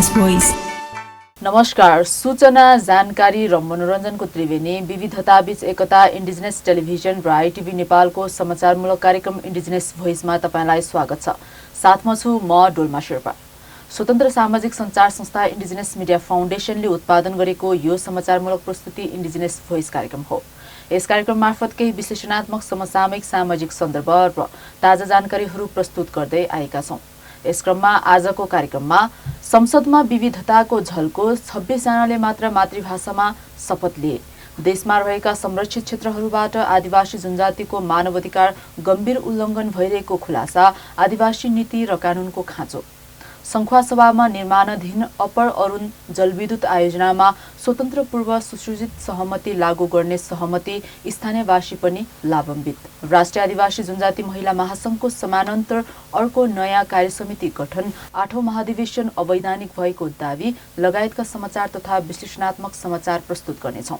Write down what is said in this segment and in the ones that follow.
Indigenous voice. नमस्कार। सूचना, जानकारी र मनोरञ्जनको त्रिवेणी विविधताबीच एकता इन्डिजिनस टेलिभिजन र आइटिभी नेपालको समाचारमूलक कार्यक्रम इन्डिजिनस भोइसमा तपाईंलाई स्वागत छ। साथमा छु म डोल्मा शेर्पा। स्वतन्त्र सामाजिक सञ्चार संस्था इन्डिजिनस मिडिया फाउन्डेसनले उत्पादन गरेको यो समाचारमूलक प्रस्तुति इन्डिजिनस भोइस कार्यक्रम हो। यस कार्यक्रम मार्फत केही विश्लेषणात्मक समसामयिक सामाजिक सन्दर्भ र ताजा जानकारीहरू प्रस्तुत गर्दै आएका छौं। यस क्रममा आजको कार्यक्रममा संसदमा विविधताको झल्को 26 जनाले मात्र मातृभाषामा शपथ लिए, देशमा रहेका संरक्षित क्षेत्रहरूबाट आदिवासी जनजातिको मानवाधिकार गम्भीर उल्लङ्घन भइरहेको खुलासा, आदिवासी नीति र कानूनको खाँचो, संखुवासभामा निर्माणाधीन अप्पर अरुण जलविद्युत आयोजनामा स्वतन्त्र पूर्व सुसूचित सहमति लागू गर्ने सहमति, स्थानीयवासी पनि लाभान्वित, राष्ट्रिय आदिवासी जनजाति महिला महासंघको समानान्तर अर्को नयाँ कार्यसमिति गठन, 8औं महाधिवेशन अवैधानिक भएको दावी लगायतका समाचार तथा विश्लेषणात्मक समाचार प्रस्तुत गर्नेछौं।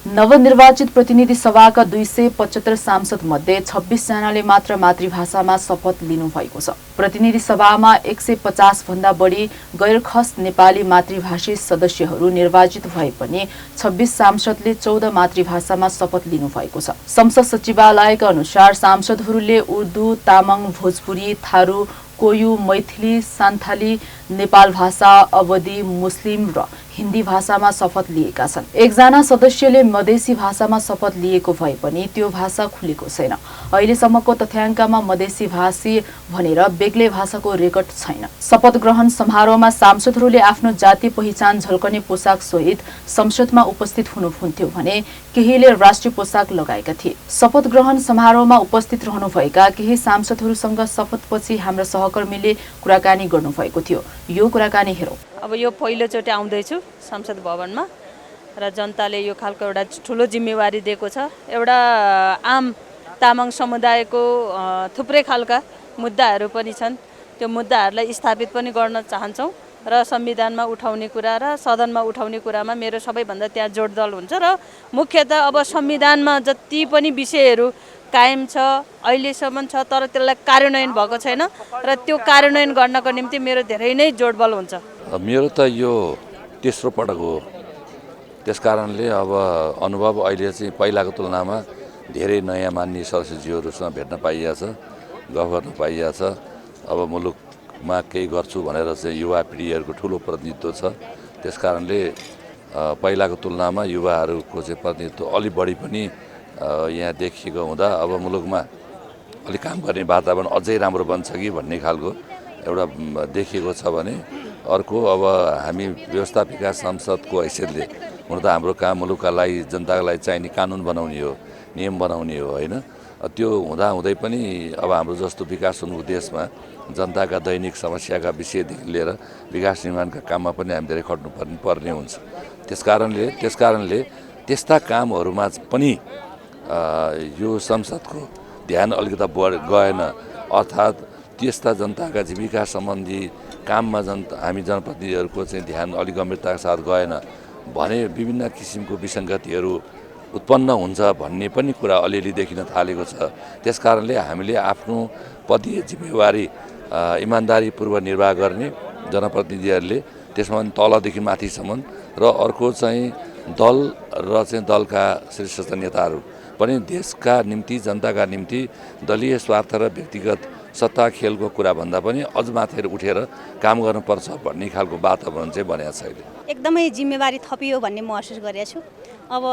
नवनिर्वाचित प्रतिनिधि सभाका 275 सांसद मध्ये 26 जनाले मात्र मातृभाषामा शपथ लिनुभएको छ। प्रतिनिधि सभामा 150 भन्दा बढी गैरखस नेपाली मातृभाषी सदस्यहरू निर्वाचित भए पनि 26 सांसदले 14 मातृभाषामा शपथ लिनुभएको छ। संसद सचिवालयका अनुसार सांसदहरूले उर्दू, तामाङ, भोजपुरी, थारू, कोयु, मैथिली, सान्थाली, नेपाल भाषा, अवधी, मुस्लिम र हिन्दी भाषामा शपथ लिएका छन्। एकजना सदस्यले मधेसी भाषामा शपथ लिएको भए पनि त्यो भाषा खुलेको छैन। अहिलेसम्मको तथ्याङ्कमा मधेसी भाषी भनेर बेग्लै भाषाको रेकर्ड छैन। शपथ ग्रहण समारोहमा सांसदहरूले आफ्नो जातीय पहिचान झल्कने पोसाक सहित संसदमा उपस्थित हुनुहुन्थ्यो भने केहीले राष्ट्रिय पोसाक लगाएका थिए। शपथ ग्रहण समारोहमा उपस्थित रहनुभएका केही सांसदहरूसँग शपथपछि हाम्रा सहकर्मीले कुराकानी गर्नुभएको थियो। यो कुराकानी हेरौं। अब यो पहिलोचोटि आउँदैछु संसद भवनमा र जनताले यो खालको एउटा ठुलो जिम्मेवारी दिएको छ। एउटा आम तामाङ समुदायको थुप्रै खालका मुद्दाहरू पनि छन्। त्यो मुद्दाहरूलाई स्थापित पनि गर्न चाहन्छौँ र संविधानमा उठाउने कुरा र सदनमा उठाउने कुरामा मेरो सबैभन्दा त्यहाँ जोडदल हुन्छ र मुख्यतः अब संविधानमा जति पनि विषयहरू कायम छ, अहिलेसम्म छ, तर त्यसलाई कार्यान्वयन भएको छैन र त्यो कार्यान्वयन गर्नको निम्ति मेरो धेरै नै जोडबल हुन्छ। मेरो त यो तेस्रो पटक हो। त्यसकारणले अब अनुभव अहिले चाहिँ पहिलाको तुलनामा धेरै नयाँ मान्य सदस्यज्यूहरूसँग भेट्न पाइएको छ, गफ गर्न पाइएको छ। अब मुलुकमा केही गर्छु भनेर चाहिँ युवा पिँढीहरूको ठुलो प्रतिनिधित्व छ। त्यसकारणले पहिलाको तुलनामा युवाहरूको चाहिँ प्रतिनिधित्व अलि बढी पनि यहाँ देखिएको हुँदा अब मुलुकमा अलिक काम गर्ने वातावरण अझै राम्रो बन्छ कि भन्ने खालको एउटा देखिएको छ भने अर्को अब हामी व्यवस्थापिका संसदको हैसियतले हुन त हाम्रो काम मुलुकका लागि, जनताका लागि चाहिने कानुन बनाउने हो, नियम बनाउने हो, होइन? त्यो हुँदाहुँदै पनि अब हाम्रो जस्तो विकास हुनुको देशमा जनताका दैनिक समस्याका विषयदेखि लिएर विकास निर्माणका काममा पनि हामी धेरै खट्नु पर्ने हुन्छ। त्यसकारणले त्यस्ता कामहरूमा पनि यो संसदको ध्यान अलिकता गएन, अर्थात् त्यस्ता जनताका जीविका सम्बन्धी काममा हामी जनप्रतिनिधिहरूको चाहिँ ध्यान अलिक गम्भीरताका साथ गएन भने विभिन्न किसिमको विसङ्गतिहरू उत्पन्न हुन्छ भन्ने पनि कुरा अलिअलि देखिन थालेको छ। त्यसकारणले हामीले आफ्नो पदीय जिम्मेवारी इमान्दारीपूर्वक निर्वाह गर्ने जनप्रतिनिधिहरूले, त्यसमा तलदेखि माथिसम्म, र अर्को चाहिँ दल र चाहिँ दलका शीर्षस्थ नेताहरू पनि देशका निम्ति, जनताका निम्ति दलीय स्वार्थ र व्यक्तिगत सत्ता खेलको कुरा भन्दा पनि अझ माथि उठेर काम गर्नुपर्छ भन्ने खालको वातावरण चाहिँ बनेको छ अहिले। एकदमै जिम्मेवारी थपियो भन्ने महसुस गरेको छु। अब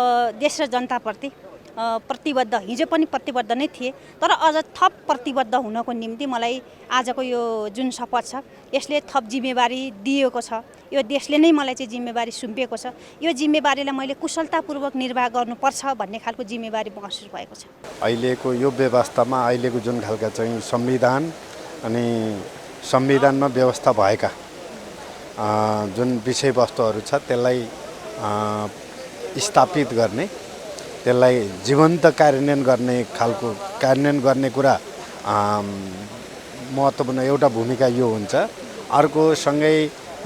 देश र जनताप्रति प्रतिबद्ध, हिजो पनि प्रतिबद्ध नै थिए, तर अझ थप प्रतिबद्ध हुनको निम्ति मलाई आजको यो जुन शपथ छ यसले थप जिम्मेवारी दिएको छ। यो देशले नै मलाई चाहिँ जिम्मेवारी सुम्पिएको छ। यो जिम्मेवारीलाई मैले कुशलतापूर्वक निर्वाह गर्नुपर्छ भन्ने खालको जिम्मेवारी महसुस भएको छ। अहिलेको यो व्यवस्थामा अहिलेको जुन खालका चाहिँ संविधान अनि संविधानमा व्यवस्था भएका जुन विषयवस्तुहरू छ त्यसलाई स्थापित गर्ने, त्यसलाई जीवन्त कार्यान्वयन गर्ने कुरा महत्त्वपूर्ण एउटा भूमिका यो हुन्छ। अर्को सँगै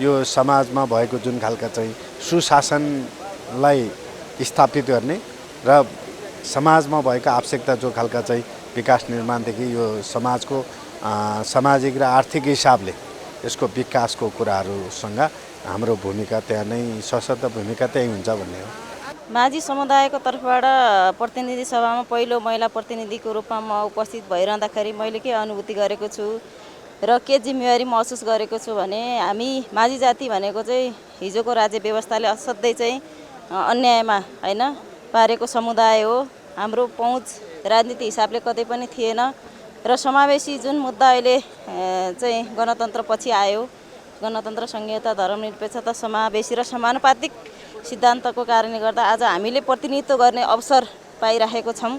यो समाजमा भएको जुन खालका चाहिँ सुशासनलाई स्थापित गर्ने र समाजमा भएको आवश्यकता जो खालका चाहिँ विकास निर्माणदेखि यो समाजको सामाजिक र आर्थिक हिसाबले यसको विकासको कुराहरूसँग हाम्रो भूमिका त्यहाँ नै सशक्त भूमिका त्यही हुन्छ भन्ने हो। माझी समुदायको तर्फबाट प्रतिनिधि सभामा पहिलो महिला प्रतिनिधिको रूपमा म उपस्थित भइरहँदाखेरि मैले के अनुभूति गरेको छु र के जिम्मेवारी महसुस गरेको छु भने हामी माझी जाति भनेको चाहिँ हिजोको राज्य व्यवस्थाले असाध्यै चाहिँ अन्यायमा हैन पारेको समुदाय हो। हाम्रो पहुँच राजनीति हिसाबले कतै पनि थिएन र समावेशी जुन मुद्दा अहिले चाहिँ गणतन्त्र पछि आयो, गणतन्त्र संहिता धर्मनिरपेक्षता समावेशी र समानुपातिक सिद्धान्तको कारणले गर्दा आज हामीले प्रतिनिधित्व गर्ने अवसर पाइरहेको छौँ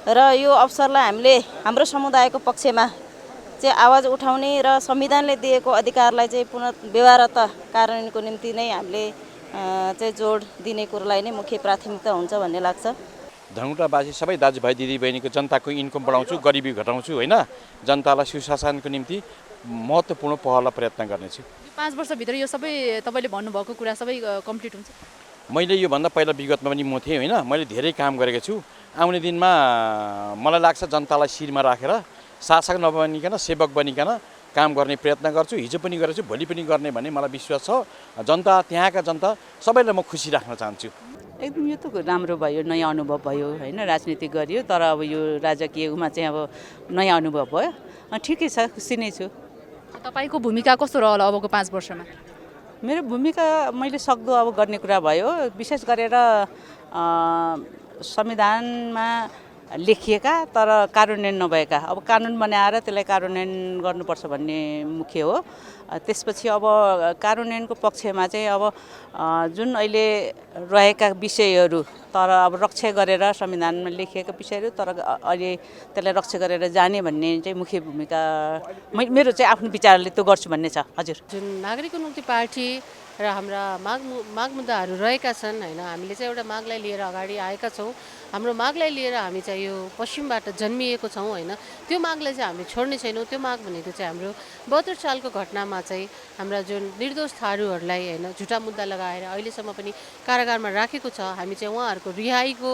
र यो अवसरलाई हामीले हाम्रो समुदायको पक्षमा चाहिँ आवाज उठाउने र संविधानले दिएको अधिकारलाई चाहिँ पुनः व्यवहार्यता कार्यान्वयनको निम्ति नै हामीले चाहिँ जोड दिने कुरोलाई नै मुख्य प्राथमिकता हुन्छ भन्ने लाग्छ। धनकुटावासी सबै दाजुभाइ दिदीबहिनीको जनताको इन्कम बढाउँछु, गरिबी घटाउँछु होइन, जनतालाई सुशासनको निम्ति महत्त्वपूर्ण पहल प्रयत्न गर्नेछु। 5 वर्षभित्र यो सबै तपाईँले भन्नुभएको कुरा सबै कम्प्लिट हुन्छ? मैले योभन्दा पहिला विगतमा पनि म थिएँ होइन, मैले धेरै काम गरेको छु। आउने दिनमा मलाई लाग्छ जनतालाई शिरमा राखेर शासक नबनिकन सेवक बनिकन काम गर्ने प्रयत्न गर्छु। हिजो पनि गरेछु, भोलि पनि गर्ने भन्ने मलाई विश्वास छ। जनता, त्यहाँका जनता सबैलाई म खुसी राख्न चाहन्छु। एकदम यो त राम्रो भयो, नयाँ अनुभव भयो होइन, राजनीति गरियो तर अब यो राजकीयमा चाहिँ अब नयाँ अनुभव भयो, ठिकै छ, खुसी नै छु। तपाईँको भूमिका कस्तो रहला अबको 5 वर्षमा? मेरो भूमिका मैले सक्दो अब गर्ने कुरा भयो, विशेष गरेर संविधानमा लेखिएका तर कार्यान्वयन नभएका, अब कानुन बनाएर त्यसलाई कार्यान्वयन गर्नुपर्छ भन्ने मुख्य हो। त्यसपछि अब कार्यान्वयनको पक्षमा चाहिँ अब जुन अहिले रहेका विषयहरू तर अब रक्षा गरेर संविधानमा लेखिएका विषयहरू तर अहिले त्यसलाई रक्षा गरेर जाने भन्ने चाहिँ मुख्य भूमिका मेरो चाहिँ आफ्नो विचारले त्यो गर्छु भन्ने छ। हजुर, जुन नागरिक उन्मुक्ति पार्टी र हाम्रा माग मुद्दाहरू रहेका छन् होइन, हामीले चाहिँ एउटा मागलाई लिएर अगाडि आएका छौँ। हाम्रो मागलाई लिएर हामी चाहिँ यो पश्चिमबाट जन्मिएको छौँ होइन, त्यो मागलाई चाहिँ हामी छोड्ने छैनौँ। त्यो माग भनेको चाहिँ हाम्रो 72 सालको घटनामा चाहिँ हाम्रा जुन निर्दोष थारूहरूलाई होइन झुटा मुद्दा लगाएर अहिलेसम्म पनि कारागारमा राखेको छ, हामी चाहिँ उहाँहरूको रिहाईको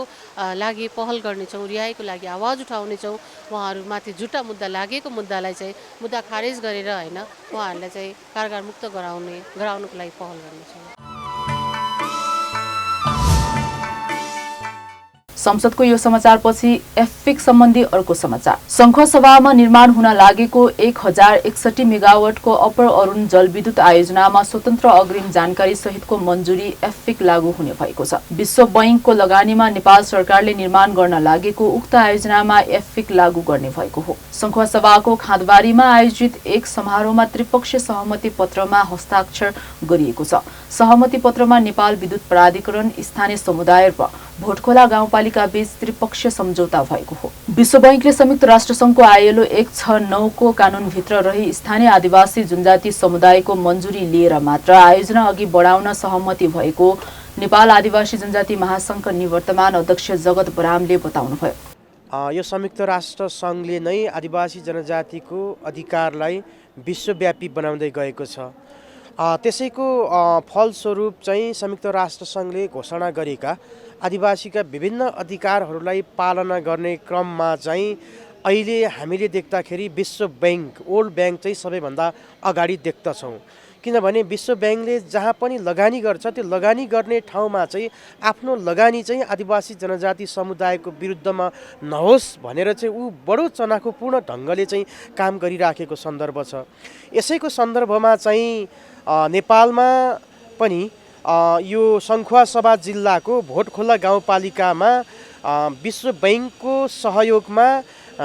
लागि पहल गर्नेछौँ, रिहाईको लागि आवाज उठाउनेछौँ। उहाँहरूमाथि झुटा मुद्दा लागेको मुद्दालाई चाहिँ मुद्दा खारेज गरेर होइन उहाँहरूलाई चाहिँ कारागार मुक्त गराउनको लागि पहल गर्नेछौँ। संसदको यो समाचारपछि एफिक सम्बन्धी अर्को समाचार। संघ सभामा निर्माण हुन लागेको 1061 मेगावाटको अप्पर अरुण जलविद्युत आयोजनामा स्वतन्त्र अग्रिम जानकारी सहितको मन्जुरी एफिक लागू हुने भएको छ। विश्व बैंकको लगानीमा नेपाल सरकारले निर्माण गर्न लागेको उक्त आयोजनामा एफिक लागू गर्ने भएको हो। संघ सभाको खाँदबारीमा आयोजित एक समारोहमा त्रिपक्षीय सहमति पत्रमा हस्ताक्षर गरिएको छ। सहमति पत्रमा नेपाल विद्युत प्राधिकरण, स्थानीय समुदाय र भोटखोला गाउँपालिका बीच त्रिपक्षीय सम्झौता भएको हो। विश्व बैंकले संयुक्त राष्ट्र संघको ILO 169 को कानूनभित्र रही स्थानीय आदिवासी जनजाति समुदायको मन्जुरी लिएर मात्र आयोजना अघि बढाउन सहमति भएको नेपाल आदिवासी जनजाति महासंघका निवर्तमान अध्यक्ष जगत बरामले बताउनुभयो। यो संयुक्त राष्ट्र संघले नै आदिवासी जनजातिको अधिकारलाई विश्वव्यापी बनाउँदै गएको छ। त्यसैको फलस्वरूप चाहिँ संयुक्त राष्ट्र संघले घोषणा गरेका आदिवासीका विभिन्न अधिकारहरूलाई पालना गर्ने क्रममा चाहिँ अहिले हामीले देख्दाखेरि विश्व बैंक, वर्ल्ड बैंक चाहिँ सबैभन्दा अगाडि देख्दछौँ। किनभने विश्व बैंकले जहाँ पनि लगानी गर्छ त्यो लगानी गर्ने ठाउँमा चाहिँ आफ्नो लगानी चाहिँ आदिवासी जनजाति समुदायको विरुद्धमा नहोस् भनेर चाहिँ ऊ बडो चनाखोपूर्ण ढङ्गले चाहिँ काम गरिराखेको सन्दर्भ छ। यसैको सन्दर्भमा चाहिँ नेपालमा पनि यो सङ्खुवासभा जिल्लाको भोटखोला गाउँपालिकामा विश्व बैंकको सहयोगमा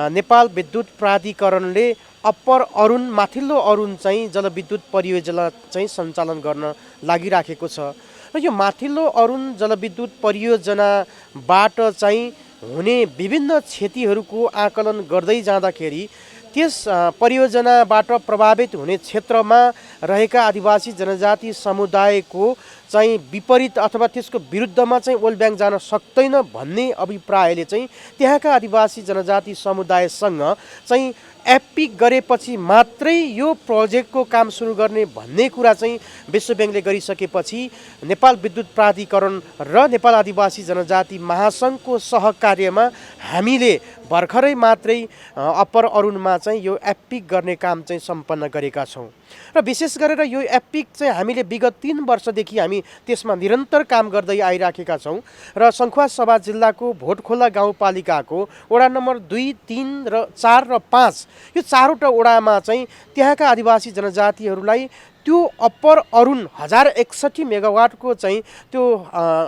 नेपाल विद्युत प्राधिकरणले अप्पर अरुण, माथिल्लो अरुण चाहिँ जलविद्युत परियोजना चाहिँ सञ्चालन गर्न लागिराखेको छ। र यो माथिल्लो अरुण जलविद्युत परियोजनाबाट चाहिँ हुने विभिन्न क्षतिहरूको आकलन गर्दै जाँदाखेरि त्यस परियोजनाबाट प्रभावित हुने क्षेत्रमा रहेका आदिवासी जनजाति समुदायको चाहिँ विपरीत अथवा त्यसको विरुद्धमा चाहिँ वर्ल्ड ब्याङ्क जान सक्दैन भन्ने अभिप्रायले चाहिँ त्यहाँका आदिवासी जनजाति समुदायसँग चाहिँ एपिक गरेपछि मात्रै यो प्रोजेक्टको काम सुरु गर्ने भन्ने कुरा चाहिँ विश्व ब्याङ्कले गरिसकेपछि नेपाल विद्युत प्राधिकरण र नेपाल आदिवासी जनजाति महासङ्घको सहकार्यमा हामीले भर्खरै मात्रै अप्पर अरुणमा चाहिँ यो एपिक गर्ने काम चाहिँ सम्पन्न गरेका छौँ र विशेष गरेर यो एपिक चाहिँ हामीले विगत 3 वर्षदेखि हामी त्यसमा निरन्तर काम गर्दै आइराखेका छौँ र सङ्खुवासभा जिल्लाको भोटखोला गाउँपालिकाको वडा नम्बर 2, 3 र 4 र 5 यो 4वटा वडामा चाहिँ त्यहाँका आदिवासी जनजातिहरूलाई त्यो अप्पर अरुण 1061 मेगावाटको चाहिँ त्यो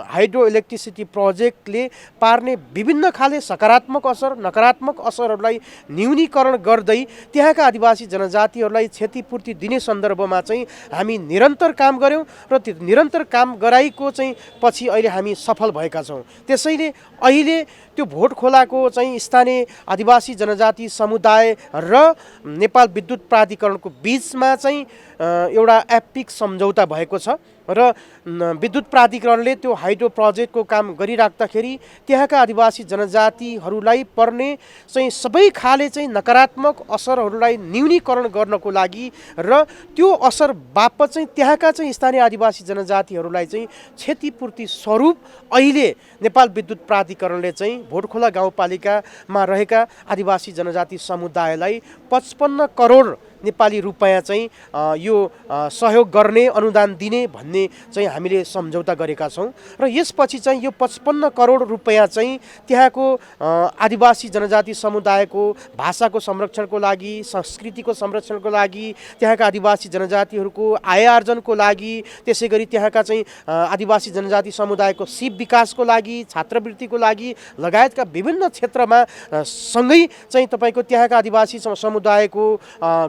हाइड्रो इलेक्ट्रिसिटी प्रोजेक्टले पार्ने विभिन्न खाले सकारात्मक असर नकारात्मक असरहरूलाई न्यूनीकरण गर्दै त्यहाँका आदिवासी जनजातिहरूलाई क्षतिपूर्ति दिने सन्दर्भमा चाहिँ हामी निरन्तर काम गऱ्यौँ र त्यो निरन्तर काम गराइको चाहिँ पछि अहिले हामी सफल भएका छौँ। त्यसैले अहिले त्यो भोटखोलाको चाहिँ स्थानीय आदिवासी जनजाति समुदाय र नेपाल विद्युत प्राधिकरणको बिचमा चाहिँ एउटा एपिक सम्झौता भएको छ र विद्युत प्राधिकरणले त्यो हाइड्रो प्रोजेक्टको काम गरिराख्दाखेरि त्यहाँका आदिवासी जनजातिहरूलाई पर्ने चाहिँ सबै खाले चाहिँ नकारात्मक असरहरूलाई न्यूनीकरण गर्नको लागि र त्यो असर बापत चाहिँ त्यहाँका चाहिँ स्थानीय आदिवासी जनजातिहरूलाई चाहिँ क्षतिपूर्ति स्वरूप अहिले नेपाल विद्युत प्राधिकरणले चाहिँ भोटखोला गाउँपालिकामा रहेका आदिवासी जनजाति समुदायलाई 55 करोड नेपाली रुपैयाँ चाहिँ यो सहयोग गर्ने अनुदान दिने भन्ने चाहिँ हामीले सम्झौता गरेका छौँ र यसपछि चाहिँ यो 55 करोड रुपैयाँ चाहिँ त्यहाँको आदिवासी जनजाति समुदायको भाषाको संरक्षणको लागि संस्कृतिको संरक्षणको लागि त्यहाँका आदिवासी जनजातिहरूको आय आर्जनको लागि त्यसै गरी त्यहाँका चाहिँ आदिवासी जनजाति समुदायको सिप विकासको लागि छात्रवृत्तिको लागि लगायतका विभिन्न क्षेत्रमा सँगै चाहिँ तपाईँको त्यहाँका आदिवासी समुदायको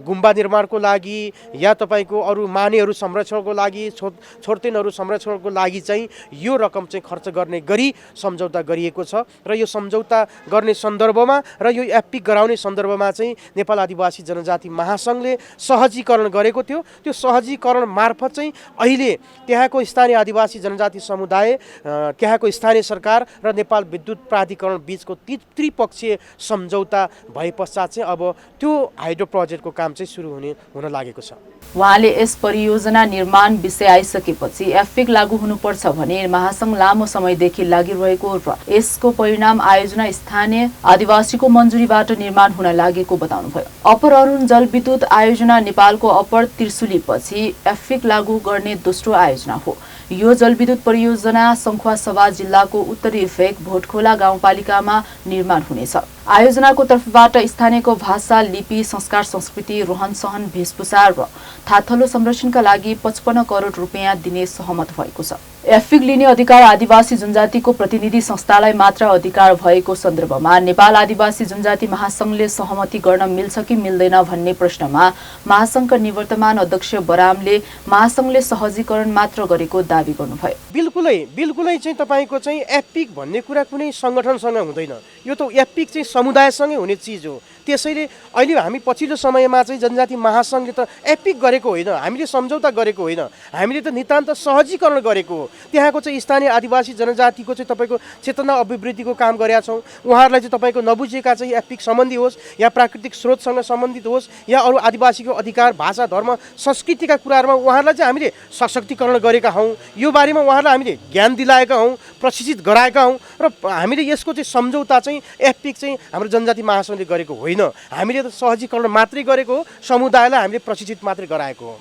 गुम्बा निर्माणको लागि या तपाईँको अरू मानेहरू संरक्षणको लागि छोर्तेनहरू संरक्षणको लागि चाहिँ यो रकम चाहिँ खर्च गर्ने गरी सम्झौता गरिएको छ र यो सम्झौता गर्ने सन्दर्भमा र यो एपिक गराउने सन्दर्भमा चाहिँ नेपाल आदिवासी जनजाति महासङ्घले सहजीकरण गरेको थियो। त्यो सहजीकरण मार्फत चाहिँ अहिले त्यहाँको स्थानीय आदिवासी जनजाति समुदाय त्यहाँको स्थानीय सरकार र नेपाल विद्युत प्राधिकरण बिचको त्रिपक्षीय सम्झौता भए पश्चात चाहिँ अब त्यो हाइड्रो प्रोजेक्टको काम चाहिँ सुरु हुन लागेको छ। उहाँले यस परियोजना निर्माण विषय आइसकेपछि एपिक लागू हुनुपर्छ भने महासङ्घ लामो समयदेखि लागिरहेको र यसको परिणाम आयोजना स्थानीय आदिवासीको मन्जुरीबाट निर्माण हुन लागेको बताउनुभयो। अप्पर अरुण जलविद्युत आयोजना नेपालको अप्पर त्रिशुलीपछि एपिक लागू गर्ने दोस्रो आयोजना हो। यो जलविद्युत परियोजना सङ्खुवासभा जिल्लाको उत्तरी फेक भोटखोला गाउँपालिकामा निर्माण हुनेछ। आयोजनाको तर्फबाट स्थानीयको भाषा, लिपि, संस्कार, संस्कृति, रहन सहन, वेशभूषा र थाथलो संरक्षणका लागि 55 करोड रुपैयाँ दिने सहमत भएको छ। एपिक लिने अधिकार आदिवासी जनजातिको प्रतिनिधि संस्थालाई मात्र अधिकार भएको सन्दर्भमा नेपाल आदिवासी जनजाति महासङ्घले सहमति गर्न मिल्छ कि मिल्दैन भन्ने प्रश्नमा महासङ्घका निवर्तमान अध्यक्ष बरामले महासङ्घले सहजीकरण मात्र गरेको दावी गर्नुभयो। बिल्कुलै चाहिँ तपाईँको चाहिँ एपिक भन्ने कुरा कुनै सङ्गठनसँग हुँदैन। यो त एपिक चाहिँ समुदायसँगै हुने चिज हो। त्यसैले अहिले हामी पछिल्लो समयमा चाहिँ जनजाति महासङ्घले त एपिक गरेको होइन, हामीले सम्झौता गरेको होइन, हामीले त नितान्त सहजीकरण गरेको हो। त्यहाँको चाहिँ स्थानीय आदिवासी जनजातिको चाहिँ तपाईँको चेतना अभिवृद्धिको काम गरेका छौँ। उहाँहरूलाई चाहिँ तपाईँको नबुझेका चाहिँ एपिक सम्बन्धी होस् या प्राकृतिक स्रोतसँग सम्बन्धित होस् या अरू आदिवासीको अधिकार, भाषा, धर्म, संस्कृतिका कुराहरूमा उहाँहरूलाई चाहिँ हामीले सशक्तिकरण गरेका हौँ। यो बारेमा उहाँहरूलाई हामीले ज्ञान दिलाएका हौँ, प्रशिक्षित गराएका हौँ र हामीले यसको चाहिँ सम्झौता चाहिँ एपिक चाहिँ हाम्रो जनजाति महासङ्घले गरेको होइन। हामीले त सहजीकरण मात्रै गरेको हो, समुदायलाई हामीले प्रशिक्षित मात्रै गराएको हो।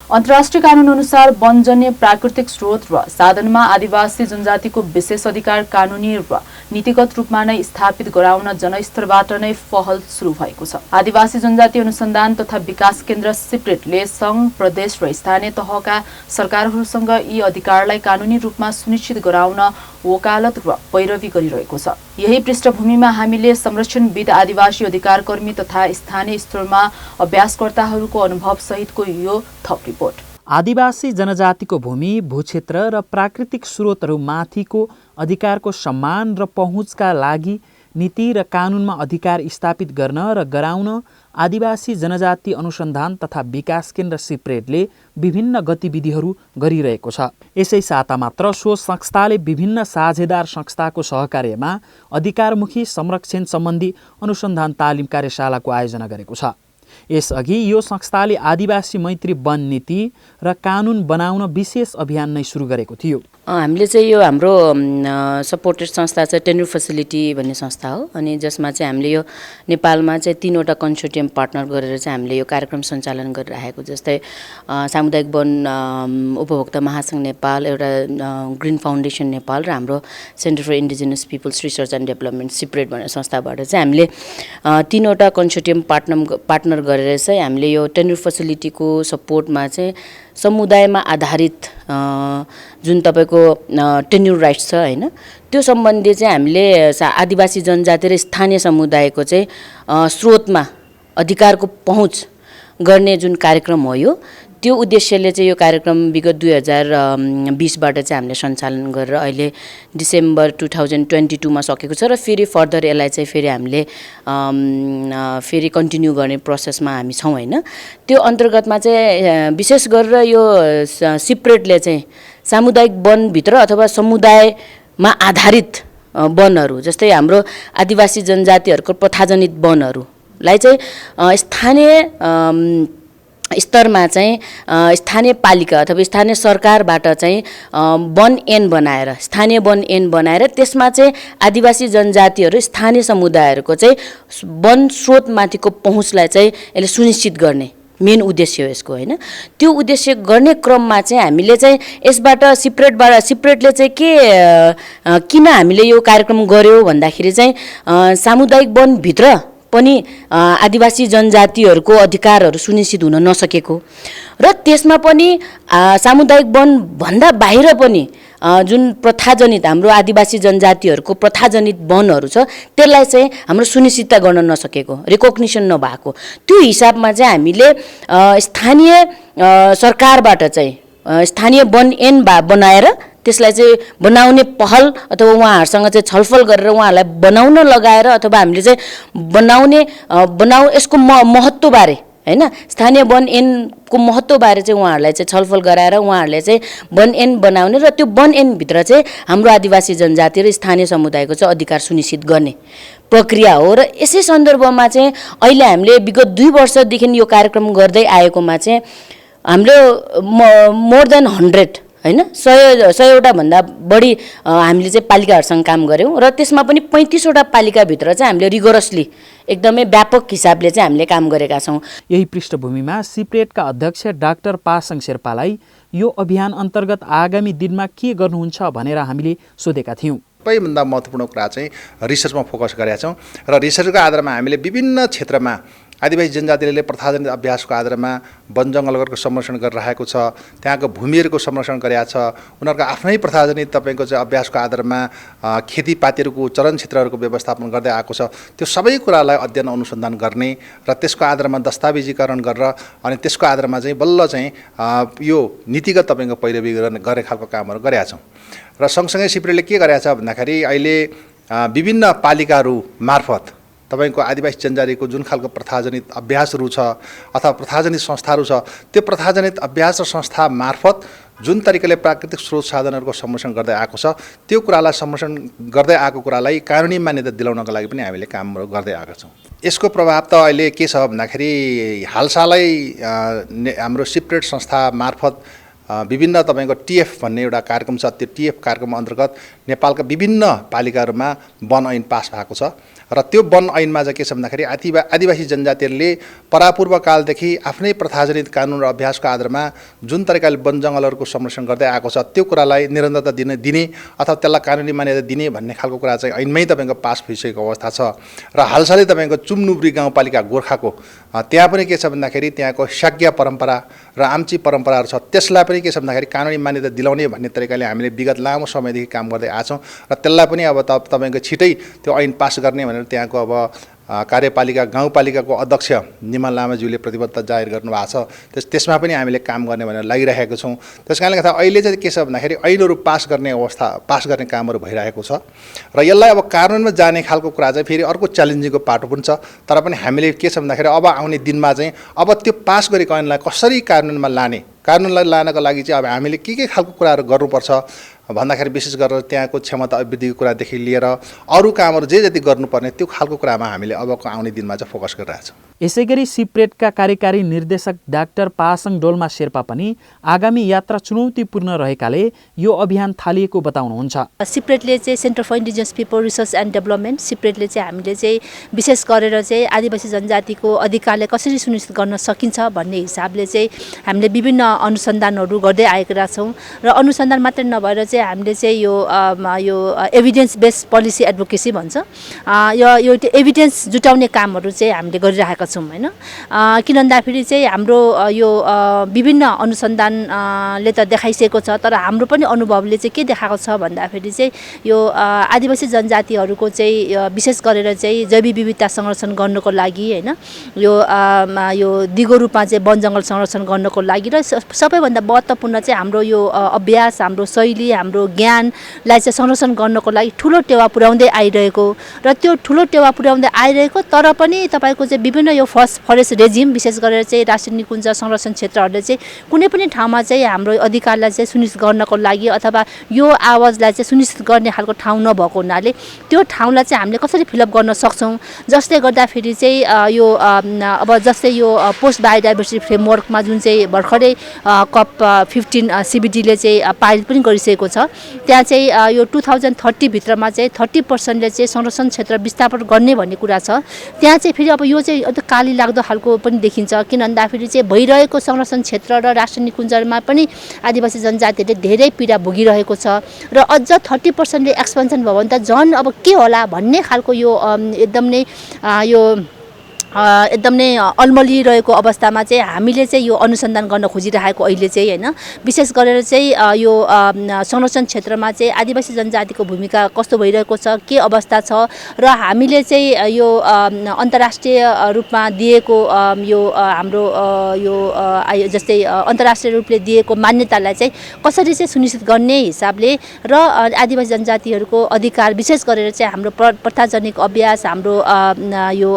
अन्तर्राष्ट्रिय कानून अनुसार वनजन्य प्राकृतिक स्रोत र साधनमा आदिवासी जनजातिको विशेष अधिकार कानूनी र नीतिगत रूपमा नै स्थापित गराउन जनस्तरबाट नै पहल सुरु भएको छ। आदिवासी जनजाति अनुसन्धान तथा विकास केन्द्र सिप्रेटले संघ, प्रदेश र स्थानीय तहका सरकारहरूसँग यी अधिकारलाई कानूनी रूपमा सुनिश्चित गराउन वकालत र पैरवी गरिरहेको छ। यही पृष्ठभूमिमा हामीले संरक्षणविद, आदिवासी अधिकारकर्मी तथा स्थानीय स्तरमा अभ्यासकर्ताहरूको अनुभव सहितको यो थप रिपोर्ट। आदिवासी जनजातिको भूमि, भूक्षेत्र र प्राकृतिक स्रोतहरूमाथिको अधिकारको सम्मान र पहुँचका लागि नीति र कानुनमा अधिकार स्थापित गर्न र गराउन आदिवासी जनजाति अनुसन्धान तथा विकास केन्द्र सिप्रेटले विभिन्न गतिविधिहरू गरिरहेको छ। यसै साता मात्र सो संस्थाले विभिन्न साझेदार संस्थाको सहकार्यमा अधिकारमुखी संरक्षण सम्बन्धी अनुसन्धान तालिम कार्यशालाको आयोजना गरेको छ। यसअघि यो संस्थाले आदिवासी मैत्री वन नीति र कानुन बनाउन विशेष अभियान नै सुरु गरेको थियो। हामीले चाहिँ यो हाम्रो सपोर्टेड संस्था चाहिँ टेन्युर फेसिलिटी भन्ने संस्था हो अनि जसमा चाहिँ हामीले यो नेपालमा चाहिँ 3वटा कन्सोर्टियम पार्टनर गरेर चाहिँ हामीले यो कार्यक्रम सञ्चालन गरिरहेको, जस्तै सामुदायिक वन उपभोक्ता महासङ्घ नेपाल, एउटा ग्रिन फाउन्डेसन नेपाल र हाम्रो centre for indigenous peoples research and development CIPRED भन्ने संस्थाबाट चाहिँ हामीले 3वटा कन्सोर्टियम पार्टनर गरेर चाहिँ हामीले यो टेन्युर फेसिलिटीको सपोर्टमा चाहिँ समुदायमा आधारित जुन तपाईँको टेन्युर राइट्स छ होइन, त्यो सम्बन्धी चाहिँ हामीले आदिवासी जनजाति र स्थानीय समुदायको चाहिँ स्रोतमा अधिकारको पहुँच गर्ने जुन कार्यक्रम हो यो, त्यो उद्देश्यले चाहिँ यो कार्यक्रम विगत 2020बाट चाहिँ हामीले सञ्चालन गरेर अहिले डिसेम्बर 2022मा सकेको छ र फेरि फर्दर यसलाई चाहिँ फेरि हामीले फेरि कन्टिन्यू गर्ने प्रोसेसमा हामी छौँ होइन। त्यो अन्तर्गतमा चाहिँ विशेष गरेर यो सिप्रेटले चाहिँ सामुदायिक वनभित्र अथवा समुदायमा आधारित वनहरू, जस्तै हाम्रो आदिवासी जनजातिहरूको प्रथाजनित वनहरूलाई चाहिँ स्थानीय स्तरमा चाहिँ स्थानीय पालिका अथवा स्थानीय सरकारबाट चाहिँ वन ऐन बनाएर, स्थानीय वन ऐन बनाएर त्यसमा चाहिँ आदिवासी जनजातिहरू स्थानीय समुदायहरूको चाहिँ वन स्रोतमाथिको पहुँचलाई चाहिँ यसले सुनिश्चित गर्ने मेन उद्देश्य हो यसको होइन। त्यो उद्देश्य गर्ने क्रममा चाहिँ हामीले चाहिँ यसबाट सिप्रेटले चाहिँ किन हामीले यो कार्यक्रम गर्यो भन्दाखेरि चाहिँ सामुदायिक वनभित्र पनि आदिवासी जनजातिहरूको अधिकारहरू सुनिश्चित हुन नसकेको र त्यसमा पनि सामुदायिक वनभन्दा बाहिर पनि जुन प्रथाजनित हाम्रो आदिवासी जनजातिहरूको प्रथाजनित वनहरू छ त्यसलाई चाहिँ हाम्रो सुनिश्चितता गर्न नसकेको, रिकग्निसन नभएको, त्यो हिसाबमा चाहिँ हामीले स्थानीय सरकारबाट चाहिँ स्थानीय वन ऐन बनाएर त्यसलाई चाहिँ बनाउने पहल अथवा उहाँहरूसँग चाहिँ छलफल गरेर उहाँहरूलाई बनाउन लगाएर अथवा हामीले चाहिँ यसको महत्त्वबारे हैन, स्थानीय वन ऐनको महत्त्वबारे चाहिँ उहाँहरूलाई चाहिँ छलफल गराएर उहाँहरूले चाहिँ वन ऐन बनाउने र त्यो वन ऐनभित्र चाहिँ हाम्रो आदिवासी जनजाति र स्थानीय समुदायको चाहिँ अधिकार सुनिश्चित गर्ने प्रक्रिया हो। र यसै सन्दर्भमा चाहिँ अहिले हामीले विगत 2 वर्षदेखि यो कार्यक्रम गर्दै आएकोमा चाहिँ हाम्रो मोर देन 100 हैन 100वटा भन्दा बढी हामीले चाहिँ पालिकाहरूसँग काम गऱ्यौँ र त्यसमा पनि 35वटा पालिकाभित्र चाहिँ हामीले रिगोरसली एकदमै व्यापक हिसाबले चाहिँ हामीले काम गरेका छौँ। यही पृष्ठभूमिमा सिप्रेटका अध्यक्ष डाक्टर पासाङ शेर्पालाई यो अभियान अन्तर्गत आगामी दिनमा के गर्नुहुन्छ भनेर हामीले सोधेका थियौँ। सबैभन्दा महत्त्वपूर्ण कुरा चाहिँ रिसर्चमा फोकस गरेका छौँ र रिसर्चको आधारमा हामीले विभिन्न क्षेत्रमा आदिवासी जनजातिले प्रथाजनित अभ्यासको आधारमा वन जङ्गलहरूको संरक्षण गरिरहेको छ, त्यहाँको भूमिहरूको संरक्षण गरेका छ, उनीहरूको आफ्नै प्रथाजनित तपाईँको चाहिँ अभ्यासको आधारमा खेतीपातीहरूको चरण क्षेत्रहरूको व्यवस्थापन गर्दै आएको छ। त्यो सबै कुरालाई अध्ययन अनुसन्धान गर्ने र त्यसको आधारमा दस्तावेजीकरण गरेर अनि त्यसको आधारमा चाहिँ बल्ल चाहिँ यो नीतिगत तपाईँको पैरवी गर्ने खालको कामहरू गरेका छौँ। र सँगसँगै सिप्रेटले के गरेको छ भन्दाखेरि अहिले विभिन्न पालिकाहरू मार्फत तपाईँको आदिवासी जनजातिको जुन खालको प्रथाजनित अभ्यासहरू छ अथवा प्रथाजनित संस्थाहरू छ त्यो प्रथाजनित अभ्यास र संस्था मार्फत जुन तरिकाले प्राकृतिक स्रोत साधनहरूको संरक्षण गर्दै आएको छ त्यो कुरालाई संरक्षण गर्दै आएको कुरालाई कानुनी मान्यता दिलाउनको लागि पनि हामीले कामहरू गर्दै आएका छौँ। यसको प्रभाव त अहिले के छ भन्दाखेरि हालसालै हाम्रो सिप्रेट संस्था मार्फत विभिन्न तपाईँको टिएफ भन्ने एउटा कार्यक्रम छ, त्यो टिएफ कार्यक्रम अन्तर्गत नेपालका विभिन्न पालिकाहरूमा वन ऐन पास भएको छ र त्यो वन ऐनमा चाहिँ के छ भन्दाखेरि आदिवासी जनजातिहरूले परापूर्व कालदेखि आफ्नै प्रथाजनित कानुन र अभ्यासको आधारमा जुन तरिकाले वन जङ्गलहरूको संरक्षण गर्दै आएको छ त्यो कुरालाई निरन्तरता दिने अथवा त्यसलाई कानुनी मान्यता दिने भन्ने खालको कुरा चाहिँ ऐनमै तपाईँको पास भइसकेको अवस्था छ। र हालसालै तपाईँको चुम्नुब्री गाउँपालिका गोर्खाको त्यहाँ पनि के छ भन्दाखेरि त्यहाँको शाक्य परम्परा र आम्ची परम्पराहरू छ, त्यसलाई पनि के छ भन्दाखेरि कानुनी मान्यता दिलाउने भन्ने तरिकाले हामीले विगत लामो समयदेखि काम गर्दै आएछौँ र त्यसलाई पनि अब तपाईँको छिटै त्यो ऐन पास गर्ने भनेर त्यहाँको अब कार्यपालिका गाउँपालिकाको अध्यक्ष निमल लामाज्यूले प्रतिबद्धता जाहेर गर्नुभएको छ। त्यसमा पनि हामीले काम गर्ने भनेर लागिरहेको छौँ। त्यस कारणले गर्दा अहिले चाहिँ के छ भन्दाखेरि ऐनहरू पास गर्ने कामहरू भइरहेको छ र यसलाई अब कार्यान्वयनमा जाने खालको कुरा चाहिँ फेरि अर्को च्यालेन्जिङको पाटो पनि छ। तर पनि हामीले के छ भन्दाखेरि अब आउने दिनमा चाहिँ अब त्यो पास गरेको ऐनलाई कसरी कार्यान्वयनमा लाने, कार्यान्वयनलाई लानको लागि चाहिँ अब हामीले के खालको कुराहरू गर्नुपर्छ भन्दाखेरि विशेष गरेर त्यहाँको क्षमता अभिवृद्धिको कुरादेखि लिएर अरू कामहरू जे जति गर्नुपर्ने त्यो खालको कुरामा हामीले अबको आउने दिनमा चाहिँ फोकस गरिरहेछौँ। यसैगरी सिप्रेटका कार्यकारी निर्देशक डाक्टर पासाङ डोल्मा शेर्पा पनि आगामी यात्रा चुनौतीपूर्ण रहेकाले यो अभियान थालिएको बताउनुहुन्छ। सिप्रेटले चाहिँ centre for indigenous people research and development सिप्रेटले चाहिँ हामीले चाहिँ विशेष गरेर चाहिँ आदिवासी जनजातिको अधिकारलाई कसरी सुनिश्चित गर्न सकिन्छ भन्ने हिसाबले चाहिँ हामीले विभिन्न अनुसन्धानहरू गर्दै आएका छौँ र अनुसन्धान मात्रै नभएर चाहिँ हामीले चाहिँ यो एभिडेन्स बेस्ड पोलिसी एडभोकेसी भन्छ यो एभिडेन्स जुटाउने कामहरू चाहिँ हामीले गरिरहेका छौँ हैन। किन भन्दाखेरि चाहिँ हाम्रो यो विभिन्न अनुसन्धानले त देखाइसकेको छ, तर हाम्रो पनि अनुभवले चाहिँ के देखाएको छ भन्दाखेरि चाहिँ यो आदिवासी जनजातिहरूको चाहिँ विशेष गरेर चाहिँ जैविक विविधता संरक्षण गर्नको लागि हैन, यो दिगो रूपमा चाहिँ वन जङ्गल संरक्षण गर्नको लागि र सबैभन्दा महत्त्वपूर्ण चाहिँ हाम्रो यो अभ्यास, हाम्रो शैली, हाम्रो ज्ञानलाई चाहिँ संरक्षण गर्नको लागि ठुलो टेवा पुर्याउँदै आइरहेको र त्यो ठुलो टेवा पुर्याउँदै आइरहेको तर पनि तपाईँको चाहिँ विभिन्न यो फरेस्ट रेजिम विशेष गरेर चाहिँ राष्ट्रिय निकुञ्ज संरक्षण क्षेत्रहरूले चाहिँ कुनै पनि ठाउँमा चाहिँ हाम्रो अधिकारलाई चाहिँ सुनिश्चित गर्नको लागि अथवा यो आवाजलाई चाहिँ सुनिश्चित गर्ने खालको ठाउँ नभएको हुनाले त्यो ठाउँलाई चाहिँ हामीले कसरी फिलअप गर्न सक्छौँ। जसले गर्दाखेरि चाहिँ यो अब जस्तै यो पोस्ट बायोडाइभर्सिटी फ्रेमवर्कमा जुन चाहिँ भर्खरै COP15 CBDले चाहिँ पारित पनि गरिसकेको छ, त्यहाँ चाहिँ यो 2030 भित्रमा चाहिँ 30%ले चाहिँ संरक्षण क्षेत्र विस्थापन गर्ने भन्ने कुरा छ। त्यहाँ चाहिँ फेरि अब यो चाहिँ काली लाग्दो खालको पनि देखिन्छ। किन भन्दाखेरि चाहिँ भइरहेको संरक्षण क्षेत्र र राष्ट्रिय निकुञ्जमा पनि आदिवासी जनजातिहरूले धेरै पीडा भोगिरहेको छ र अझ 30%ले एक्सपेन्सन भयो भने त झन् अब के होला भन्ने खालको यो एकदम नै अल्मलिरहेको अवस्थामा चाहिँ हामीले चाहिँ यो अनुसन्धान गर्न खोजिरहेको अहिले चाहिँ हैन। विशेष गरेर चाहिँ यो संरक्षण क्षेत्रमा चाहिँ आदिवासी जनजातिको भूमिका कस्तो भइरहेको छ, के अवस्था छ र हामीले चाहिँ यो अन्तर्राष्ट्रिय रूपमा दिएको यो हाम्रो यो जस्तै अन्तर्राष्ट्रिय रूपले दिएको मान्यतालाई चाहिँ कसरी चाहिँ सुनिश्चित गर्ने हिसाबले र आदिवासी जनजातिहरूको अधिकार विशेष गरेर चाहिँ हाम्रो प्रथाजनिक अभ्यास, हाम्रो यो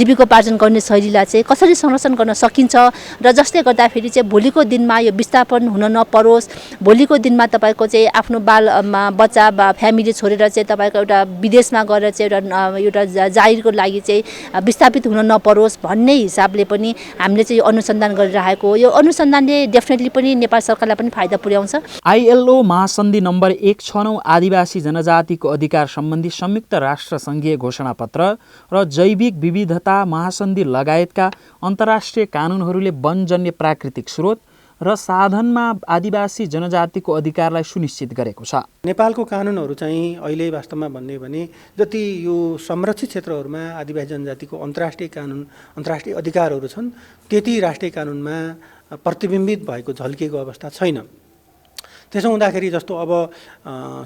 जीविकोपार्जन गर्ने शैलीलाई चाहिँ कसरी संरक्षण गर्न सकिन्छ र जसले गर्दाखेरि चाहिँ भोलिको दिनमा यो विस्थापन हुन नपरोस्, भोलिको दिनमा तपाईँको चाहिँ आफ्नो बच्चा फ्यामिली छोडेर चाहिँ तपाईँको एउटा विदेशमा गएर चाहिँ एउटा जागिरको लागि चाहिँ विस्थापित हुन नपरोस् भन्ने हिसाबले पनि हामीले चाहिँ यो अनुसन्धान गरिरहेको, यो अनुसन्धानले डेफिनेटली पनि नेपाल सरकारलाई पनि फाइदा पुर्याउँछ। ILO महासन्धि नम्बर 169 आदिवासी जनजातिको अधिकार सम्बन्धी संयुक्त राष्ट्र सङ्घीय घोषणापत्र र जैविक विविधता महासन्धि लगायतका अन्तर्राष्ट्रिय कानुनहरूले वनजन्य प्राकृतिक स्रोत र साधनमा आदिवासी जनजातिको अधिकारलाई सुनिश्चित गरेको छ। नेपालको कानुनहरू चाहिँ अहिले वास्तवमा भन्ने भने जति यो संरक्षित क्षेत्रहरूमा आदिवासी जनजातिको अन्तर्राष्ट्रिय कानुन, अन्तर्राष्ट्रिय अधिकारहरू छन् त्यति राष्ट्रिय कानुनमा प्रतिबिम्बित भएको झल्किएको अवस्था छैन। त्यसो हुँदाखेरि जस्तो अब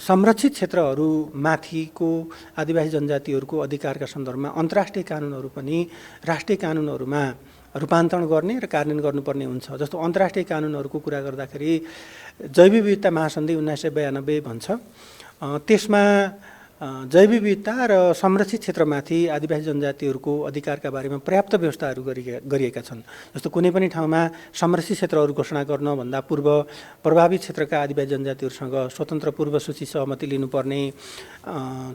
संरक्षित क्षेत्रहरूमाथिको आदिवासी जनजातिहरूको अधिकारका सन्दर्भमा अन्तर्राष्ट्रिय कानुनहरू पनि राष्ट्रिय कानुनहरूमा रूपान्तरण गर्ने र कार्यान्वयन गर्नुपर्ने हुन्छ। जस्तो अन्तर्राष्ट्रिय कानुनहरूको कुरा गर्दाखेरि जैविक विविधता महासन्धि 1992 भन्छ, त्यसमा जैविक विविधता र संरक्षित क्षेत्रमाथि आदिवासी जनजातिहरूको अधिकारका बारेमा पर्याप्त व्यवस्थाहरू गरिएका छन्। जस्तो कुनै पनि ठाउँमा संरक्षित क्षेत्रहरू घोषणा गर्नभन्दा पूर्व प्रभावित क्षेत्रका आदिवासी जनजातिहरूसँग स्वतन्त्र पूर्व सूची सहमति लिनुपर्ने,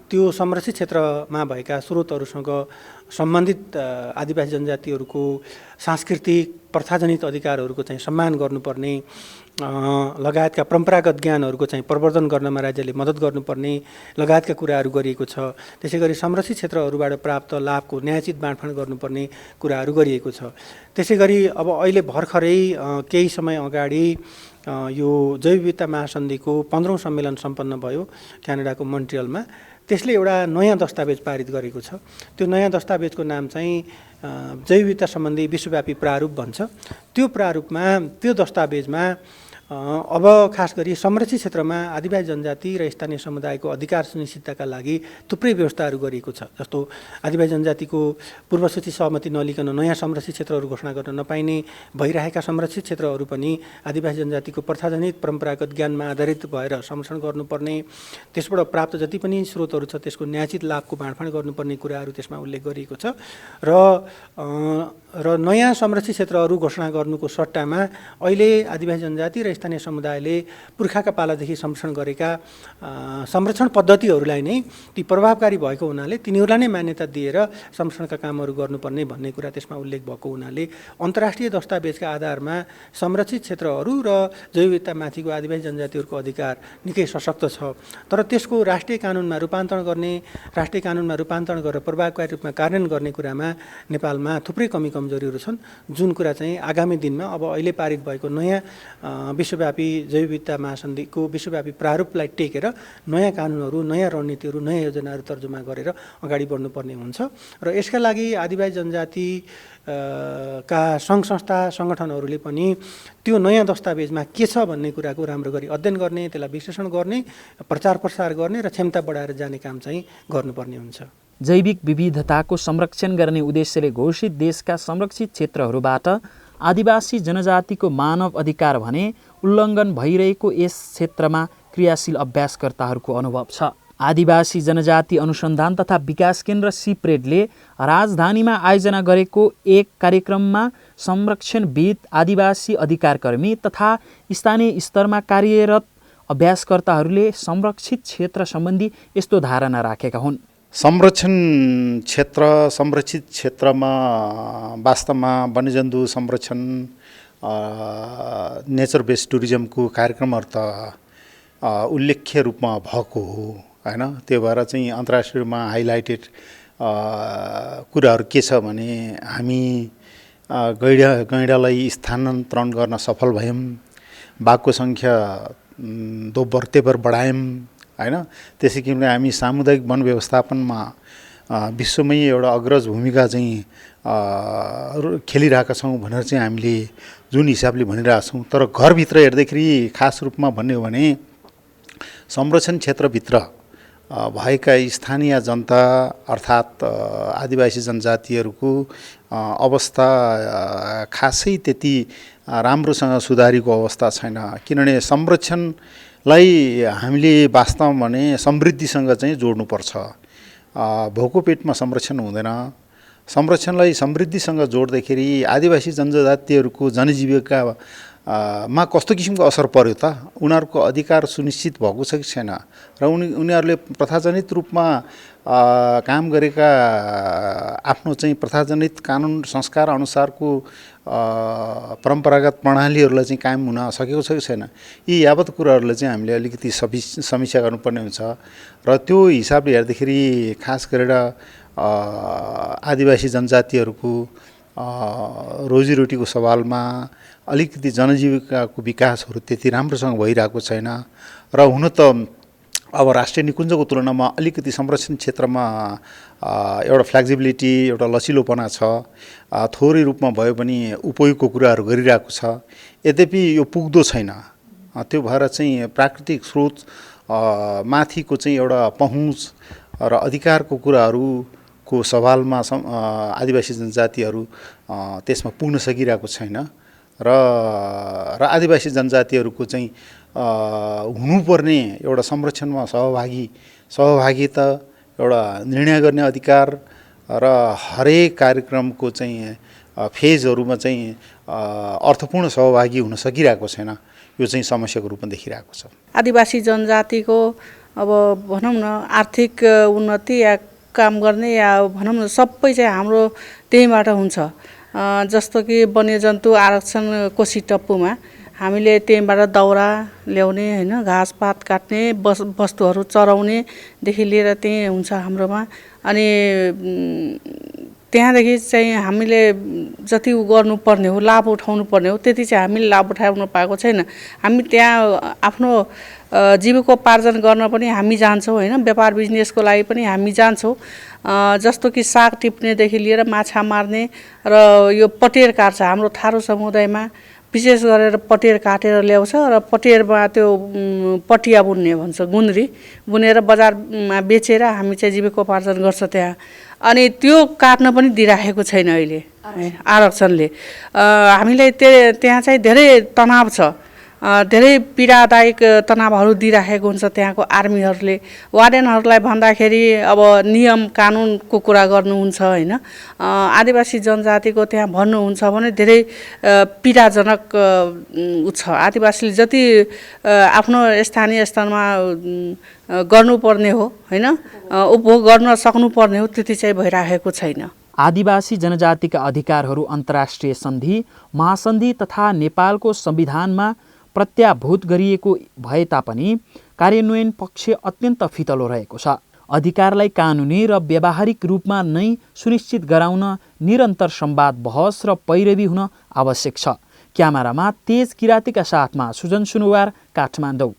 त्यो संरक्षित क्षेत्रमा भएका स्रोतहरूसँग सम्बन्धित आदिवासी जनजातिहरूको सांस्कृतिक प्रथाजनित अधिकारहरूको चाहिँ सम्मान गर्नुपर्ने, लगायतका परम्परागत ज्ञानहरूको चाहिँ प्रवर्धन गर्नमा राज्यले मद्दत गर्नुपर्ने लगायतका कुराहरू गरिएको छ। त्यसै गरी संरक्षित क्षेत्रहरूबाट प्राप्त लाभको न्यायोचित बाँडफाँड गर्नुपर्ने कुराहरू गरिएको छ। त्यसै गरी अब अहिले भर्खरै केही समय अगाडि यो जैव विविधता महासन्धिको 15औं सम्मेलन सम्पन्न भयो क्यानाडाको मोन्ट्रियलमा। त्यसले एउटा नयाँ दस्तावेज पारित गरेको छ। त्यो नयाँ दस्तावेजको नाम चाहिँ जैव विविधता सम्बन्धी विश्वव्यापी प्रारूप भन्छ। त्यो प्रारूपमा, त्यो दस्तावेजमा अब खास गरी संरक्षित क्षेत्रमा आदिवासी जनजाति र स्थानीय समुदायको अधिकार सुनिश्चितताका लागि थुप्रै व्यवस्थाहरू गरिएको छ। जस्तो आदिवासी जनजातिको पूर्वसूची सहमति नलिकन नयाँ संरक्षित क्षेत्रहरू घोषणा गर्न नपाइने, भइरहेका संरक्षित क्षेत्रहरू पनि आदिवासी जनजातिको प्रथाजनित परम्परागत ज्ञानमा आधारित भएर संरक्षण गर्नुपर्ने, त्यसबाट प्राप्त जति पनि स्रोतहरू छ त्यसको न्यायोचित लाभको बाँडफाँड गर्नुपर्ने कुराहरू त्यसमा उल्लेख गरिएको छ। र नयाँ संरक्षित क्षेत्रहरू घोषणा गर्नुको सट्टामा अहिले आदिवासी जनजाति र स्थानीय समुदायले पुर्खाका पालादेखि संरक्षण गरेका संरक्षण पद्धतिहरूलाई नै ती प्रभावकारी भएको हुनाले तिनीहरूलाई नै मान्यता दिएर संरक्षणका कामहरू गर्नुपर्ने भन्ने कुरा त्यसमा उल्लेख भएको हुनाले अन्तर्राष्ट्रिय दस्तावेजका आधारमा संरक्षित क्षेत्रहरू र जैव विविधतामाथिको आदिवासी जनजातिहरूको अधिकार निकै सशक्त छ। तर त्यसको राष्ट्रिय कानुनमा रूपान्तरण गरेर प्रभावकारी रूपमा कार्यान्वयन गर्ने कुरामा नेपालमा थुप्रै कमी कमजोरीहरू छन्, जुन कुरा चाहिँ आगामी दिनमा अब अहिले पारित भएको नयाँ विश्वव्यापी जैव विविधता महासन्धिको विश्वव्यापी प्रारूपलाई टेकेर नयाँ कानुनहरू, नयाँ रणनीतिहरू, नयाँ योजनाहरू तर्जुमा गरेर अगाडि बढ्नुपर्ने हुन्छ। र यसका लागि आदिवासी जनजाति का सङ्घ संस्था सङ्गठनहरूले पनि त्यो नयाँ दस्तावेजमा के छ भन्ने कुराको राम्रो गरी अध्ययन गर्ने, त्यसलाई विश्लेषण गर्ने, प्रचार प्रसार गर्ने र क्षमता बढाएर जाने काम चाहिँ गर्नुपर्ने हुन्छ। जैविक विविधताको संरक्षण गर्ने उद्देश्यले घोषित देशका संरक्षित क्षेत्रहरूबाट आदिवासी जनजातिको मानव अधिकार भने उल्लङ्घन भइरहेको यस क्षेत्रमा क्रियाशील अभ्यासकर्ताहरूको अनुभव छ। आदिवासी जनजाति अनुसन्धान तथा विकास केन्द्र सिप्रेडले राजधानीमा आयोजना गरेको एक कार्यक्रममा संरक्षणविद, आदिवासी अधिकारकर्मी तथा स्थानीय स्तरमा कार्यरत अभ्यासकर्ताहरूले संरक्षित क्षेत्र सम्बन्धी यस्तो धारणा राखेका हुन्। संरक्षित क्षेत्रमा वास्तवमा वन्यजन्तु संरक्षण, नेचर बेस्ड टुरिज्मको कार्यक्रमहरू त उल्लेख्य रूपमा भएको हो हैन। त्यो भएर चाहिँ अन्तर्राष्ट्रिय रूपमा हाइलाइटेड कुराहरू के छ भने हामी गैंडालाई स्थानान्तरण गर्न सफल भयौँ, बाघको सङ्ख्या दोब्बर तेब्बर बढायौँ हैन। त्यसै किसिमले हामी सामुदायिक वन व्यवस्थापनमा विश्वमै एउटा अग्रज भूमिका चाहिँ खेलिरहेका छौँ भनेर चाहिँ हामीले जुन हिसाबले भनिरहेका छौँ। तर घरभित्र हेर्दाखेरि खास रूपमा भन्ने हो भने संरक्षण क्षेत्रभित्र भएका स्थानीय जनता अर्थात् आदिवासी जनजातिहरूको अवस्था खासै त्यति राम्रोसँग सुधारेको अवस्था छैन। किनभने संरक्षणलाई हामीले वास्तवमा भने समृद्धिसँग चाहिँ जोड्नुपर्छ। भोको पेटमा संरक्षण हुँदैन। संरक्षणलाई समृद्धिसँग जोड्दाखेरि आदिवासी जनजातिहरूको जनजीविका मा कस्तो किसिमको असर पर्यो त? उनीहरूको अधिकार सुनिश्चित भएको छ कि छैन? र उनीहरूले प्रथाजनित रूपमा काम गरेका आफ्नो चाहिँ प्रथाजनित कानुन संस्कार अनुसारको परम्परागत प्रणालीहरूलाई चाहिँ कायम हुन सकेको छ कि छैन? यी यावत कुराहरूलाई चाहिँ हामीले अलिकति समीक्षा गर्नुपर्ने हुन्छ। र त्यो हिसाबले हेर्दाखेरि खास गरेर आदिवासी जनजातिहरूको रोजीरोटीको सवालमा अलिकति जनजीविकाको विकासहरू त्यति राम्रोसँग भइरहेको छैन। र हुन त अब राष्ट्रिय निकुञ्जको तुलनामा अलिकति संरक्षण क्षेत्रमा एउटा फ्लेक्सिबिलिटी, एउटा लचिलोपना छ। थोरै रूपमा भयो भने उपयोगको कुराहरू गरिरहेको छ। यद्यपि यो पुग्दो छैन। त्यो भएर चाहिँ प्राकृतिक स्रोत माथिको चाहिँ एउटा पहुँच र अधिकारको कुराहरूको सवालमा आदिवासी जनजातिहरू त्यसमा पुग्न सकिरहेको छैन। र आदिवासी जनजातिहरूको चाहिँ हुनुपर्ने एउटा संरक्षणमा सहभागिता, एउटा निर्णय गर्ने अधिकार र हरेक कार्यक्रमको चाहिँ फेजहरूमा चाहिँ अर्थपूर्ण सहभागी हुन सकिरहेको छैन। यो चाहिँ समस्याको रूपमा देखिरहेको छ। आदिवासी जनजातिको अब भनौँ न आर्थिक उन्नति या काम गर्ने या भनौँ न सबै चाहिँ हाम्रो त्यहीबाट हुन्छ। जस्तो कि वन्यजन्तु आरक्षण कोशी टप्पूमा हामीले त्यहीँबाट दाउरा ल्याउने होइन, घाँसपात काट्ने, वस्तुहरू चराउनेदेखि लिएर त्यहीँ हुन्छ हाम्रोमा। अनि त्यहाँदेखि चाहिँ हामीले जति गर्नुपर्ने हो, लाभ उठाउनु पर्ने हो, त्यति चाहिँ हामीले लाभ उठाउन पाएको छैन। हामी त्यहाँ आफ्नो जीविकोपार्जन गर्न पनि हामी जान्छौँ होइन, व्यापार बिजनेसको लागि पनि हामी जान्छौँ। जस्तो कि साग टिप्नेदेखि लिएर माछा मार्ने र यो पटेर काट्छ हाम्रो थारू समुदायमा विशेष गरेर पटेर काटेर ल्याउँछ र पटेरमा त्यो पटिया बुन्ने भन्छ गुन्द्री बुनेर बजारमा बेचेर हामी चाहिँ जीविकोपार्जन गर्छ त्यहाँ। अनि त्यो काट्न पनि दिइराखेको छैन अहिले आरक्षणले। हामीलाई त्यहाँ चाहिँ धेरै तनाव छ, धेरै पीडादायक तनावहरू दिइराखेको हुन्छ त्यहाँको आर्मीहरूले। वार्डेनहरूलाई भन्दाखेरि अब नियम कानुनको कुरा गर्नुहुन्छ होइन, आदिवासी जनजातिको त्यहाँ भन्नुहुन्छ भने धेरै पीडाजनक छ। आदिवासीले जति आफ्नो स्थानीय स्तरमा गर्नुपर्ने हो होइन, उपभोग गर्न सक्नुपर्ने हो त्यति चाहिँ भइराखेको छैन। आदिवासी जनजातिका अधिकारहरू अन्तर्राष्ट्रिय सन्धि, महासन्धि तथा नेपालको संविधानमा प्रत्याभूत गरिएको भए तापनि कार्यान्वयन पक्ष अत्यन्त फितलो रहेको छ। अधिकारलाई कानुनी र व्यावहारिक रूपमा नै सुनिश्चित गराउन निरन्तर संवाद, बहस र पैरवी हुन आवश्यक छ। क्यामेरामा तेज किरातीका साथमा सुजन सुनुवार, काठमाडौँ।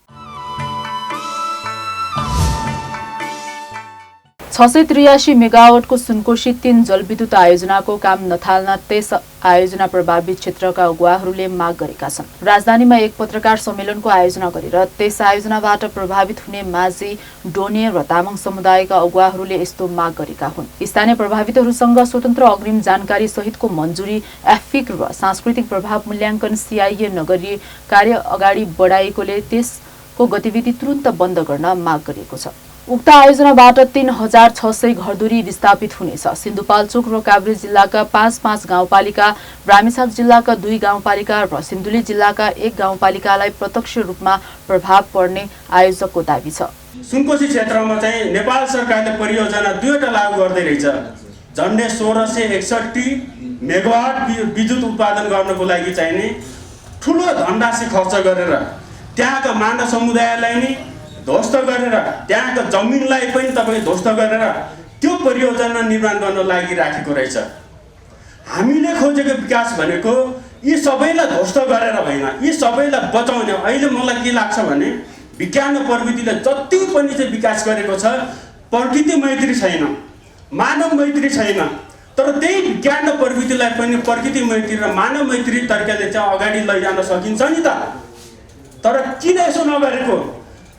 683 मेगावाटको सुनकोशी 3 जलविद्युत आयोजनाको काम नथाल्न त्यस आयोजना प्रभावित क्षेत्रका अगुवाहरूले माग गरेका छन्। राजधानीमा एक पत्रकार सम्मेलनको आयोजना गरेर त्यस आयोजनाबाट प्रभावित हुने माझी, डोने र तामाङ समुदायका अगुवाहरूले यस्तो माग गरेका हुन्। स्थानीय प्रभावितहरूसँग स्वतन्त्र अग्रिम जानकारी सहितको मन्जुरी, एफिक र सांस्कृतिक प्रभाव मूल्याङ्कन CIA नगरी कार्य अगाडि बढाएकोले त्यसको गतिविधि तुरुन्त बन्द गर्न माग गरिएको छ। उक्त आयोजनाबाट 3600 घरधुरी विस्थापित हुनेछ। सिन्धुपाल्चोक र काभ्रे जिल्लाका 5 गाउँपालिका, रामेछाप जिल्लाका 2 गाउँपालिका र सिन्धुली जिल्लाका 1 गाउँपालिकालाई प्रत्यक्ष रूपमा प्रभाव पर्ने आयोजकको दाबी छ। सुनकोशी क्षेत्रमा चाहिँ नेपाल सरकारले परियोजना 2वटा लागू गर्दै रहेछ। झन्डै 1661 मेगावाट विद्युत उत्पादन गर्नको लागि चाहिने ठुलो धनराशि खर्च गरेर त्यहाँका मानव समुदायलाई नै ध्वस्त गरेर, त्यहाँको जमिनलाई पनि तपाईँ ध्वस्त गरेर त्यो परियोजना निर्माण गर्न लागि राखेको रहेछ। हामीले खोजेको विकास भनेको यी सबैलाई ध्वस्त गरेर होइन, यी सबैलाई बचाउने। अहिले मलाई के लाग्छ भने विज्ञान र प्रविधिले जति पनि चाहिँ विकास गरेको छ, प्रकृति मैत्री छैन, मानव मैत्री छैन। तर त्यही विज्ञान र प्रविधिलाई पनि प्रकृति मैत्री र मानव मैत्री तरिकाले चाहिँ अगाडि लैजान सकिन्छ नि त। तर किन यसो नगरेको?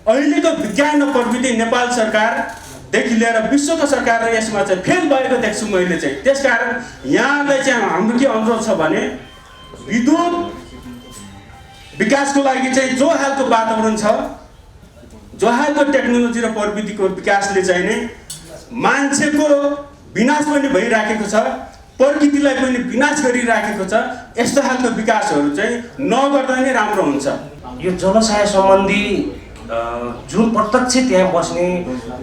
अहिलेको विज्ञान र प्रविधि नेपाल सरकारदेखि लिएर विश्वको सरकार यसमा चाहिँ फेल भएको देख्छु मैले चाहिँ। त्यसकारण यहाँलाई चाहिँ हाम्रो के अनुरोध छ भने विद्युत विकासको लागि चाहिँ जो हालको वातावरण छ, जो हालको टेक्नोलोजी र प्रविधिको विकासले चाहिँ नै मान्छेको विनाश पनि भइराखेको छ, प्रकृतिलाई पनि विनाश गरिराखेको छ। यस्तो खालको विकासहरू चाहिँ नगर्दा नै राम्रो हुन्छ। यो जनसाय सम्बन्धी जुन प्रत्यक्ष त्यहाँ बस्ने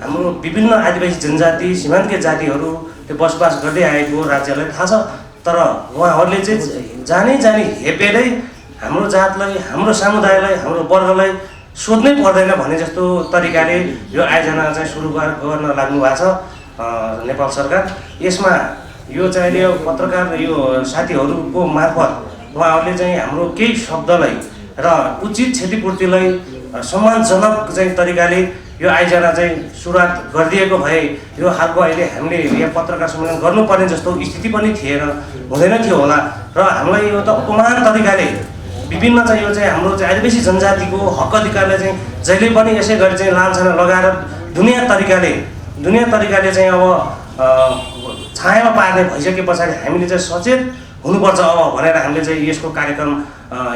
हाम्रो विभिन्न आदिवासी जनजाति, सीमान्तीय जातिहरू त्यो बसोबास गर्दै आएको राज्यलाई थाहा छ। तर उहाँहरूले चाहिँ जाने हेपेरै हाम्रो जातलाई, हाम्रो समुदायलाई, हाम्रो वर्गलाई सोध्नै पर्दैन भने जस्तो तरिकाले यो आयोजना चाहिँ सुरु गर्न लाग्नु भएको छ नेपाल सरकार। यसमा यो चाहिँ यो पत्रकार यो साथीहरूको मार्फत उहाँहरूले चाहिँ हाम्रो केही शब्दलाई र उचित क्षतिपूर्तिलाई सम्मानजनक चाहिँ तरिकाले यो आयोजना चाहिँ सुरुवात गरिदिएको भए यो खालको अहिले हामीले यहाँ पत्रकार सम्मेलन गर्नुपर्ने जस्तो स्थिति पनि थिएन, हुँदैन थियो होला। र हामीलाई यो त अपमान तरिकाले विभिन्न चाहिँ यो चाहिँ हाम्रो चाहिँ आदिवासी जनजातिको हक अधिकारलाई चाहिँ जहिले पनि यसै गरी चाहिँ लान्छना लगाएर दुनियाँ तरिकाले चाहिँ अब छायामा पार्ने भइसके पछाडि हामीले चाहिँ सचेत हुनुपर्छ अब भनेर हामीले चाहिँ यसको कार्यक्रम,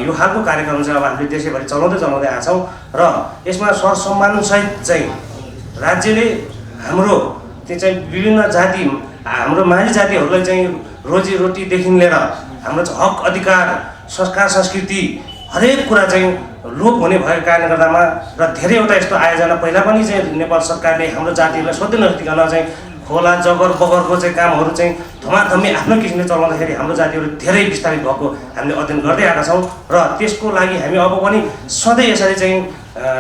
यो खालको कार्यक्रम चाहिँ अब हामीले देशैभरि चलाउँदै आएको छौँ। र यसमा सरसम्मानसहित चाहिँ राज्यले हाम्रो त्यो चाहिँ विभिन्न जाति, हाम्रो माझी जातिहरूलाई चाहिँ रोजीरोटीदेखि लिएर हाम्रो हक अधिकार, संस्कार, संस्कृति हरेक कुरा चाहिँ लोप हुने भएको कारणले गर्दामा र धेरैवटा यस्तो आयोजना पहिला पनि चाहिँ नेपाल सरकारले हाम्रो जातिहरूलाई सोध्दै नसोधिकन चाहिँ खोला जगर बगरको चाहिँ कामहरू चाहिँ थमाथमी आफ्नो किसिमले चलाउँदाखेरि हाम्रो जातिहरू धेरै विस्तारित भएको हामीले अध्ययन गर्दै आएका छौँ। र त्यसको लागि हामी अब पनि सधैँ यसरी चाहिँ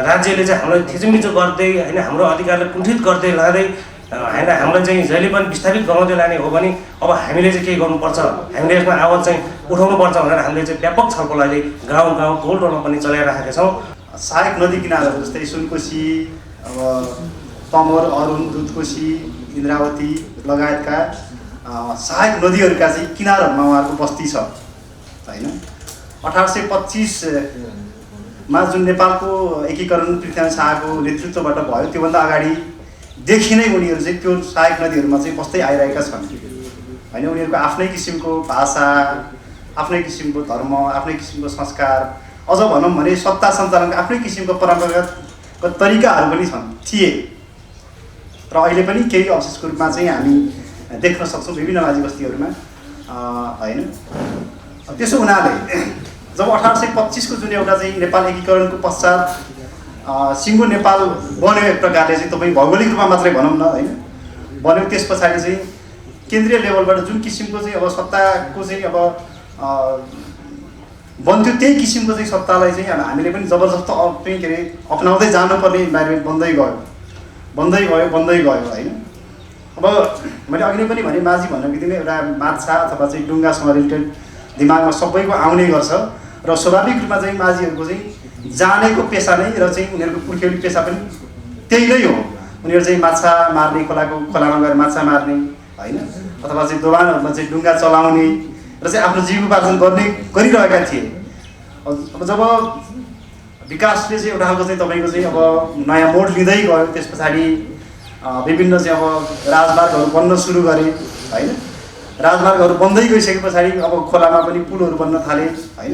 राज्यले चाहिँ हामीलाई थिचोमिचो गर्दै होइन, हाम्रो अधिकारलाई कुण्ठित गर्दै लाँदै होइन, हामीलाई चाहिँ जहिले पनि विस्तारित गराउँदै लाने हो भने अब हामीले चाहिँ के गर्नुपर्छ, हामीले यसमा आवाज चाहिँ उठाउनुपर्छ भनेर हामीले चाहिँ व्यापक छलफल अहिले गाउँ टोलमा पनि चलाइराखेका छौँ। सहायक नदी किनाराहरू जस्तै सुनकोशी, अब तमोर, अरुण, दुधकोशी, इन्द्रावती लगायतका सहायक नदीहरूका चाहिँ किनारहरूमा उहाँहरूको बस्ती छ होइन। 1825मा जुन नेपालको एकीकरण पृथ्वीनारायण शाहको नेतृत्वबाट भयो त्योभन्दा अगाडिदेखि नै उनीहरू चाहिँ त्यो सहायक नदीहरूमा चाहिँ बस्दै आइरहेका छन् होइन। उनीहरूको आफ्नै किसिमको भाषा, आफ्नै किसिमको धर्म, आफ्नै किसिमको संस्कार, अझ भनौँ भने सत्ता सञ्चालनको आफ्नै किसिमको परम्परागत तरिकाहरू पनि थिए र अहिले पनि केही अवशेषको रूपमा चाहिँ हामी देख्न सक्छौँ विभिन्न माझी बस्तीहरूमा होइन। त्यसो हुनाले जब 1825को जुन एउटा चाहिँ नेपाल एकीकरणको पश्चात सिङ्गो नेपाल बन्यो एक प्रकारले चाहिँ तपाईँ भौगोलिक रूपमा मात्रै भनौँ न होइन बन्यो, त्यस पछाडि चाहिँ केन्द्रीय लेभलबाट जुन किसिमको चाहिँ अब सत्ताको चाहिँ अब बन्थ्यो त्यही किसिमको चाहिँ सत्तालाई चाहिँ हामीले पनि जबरजस्त के अरे अप्नाउँदै जानुपर्ने इन्भाइरोमेन्ट बन्दै गयो होइन। अब मैले अघि नै पनि भने माझी भन्ने बित्तिकै एउटा माछा अथवा चाहिँ डुङ्गासँग रिलेटेड दिमागमा सबैको आउने गर्छ र स्वाभाविक रूपमा चाहिँ माझीहरूको चाहिँ जानेको पेसा नै र चाहिँ उनीहरूको पुर्ख्यौली पेसा पनि त्यही नै हो। उनीहरू चाहिँ माछा मार्ने, खोलामा गएर माछा मार्ने होइन, अथवा चाहिँ दोभानहरूमा चाहिँ डुङ्गा चलाउने र चाहिँ आफ्नो जीविकोपार्जन गरिरहेका थिए। अब जब विकासले चाहिँ एउटा खालको चाहिँ तपाईँको चाहिँ अब नयाँ मोड लिँदै गयो, त्यस पछाडि विभिन्न चाहिँ अब राजमार्गहरू बन्न सुरु गरे होइन। राजमार्गहरू बन्दै गइसके पछाडि अब खोलामा पनि पुलहरू बन्न थाले होइन।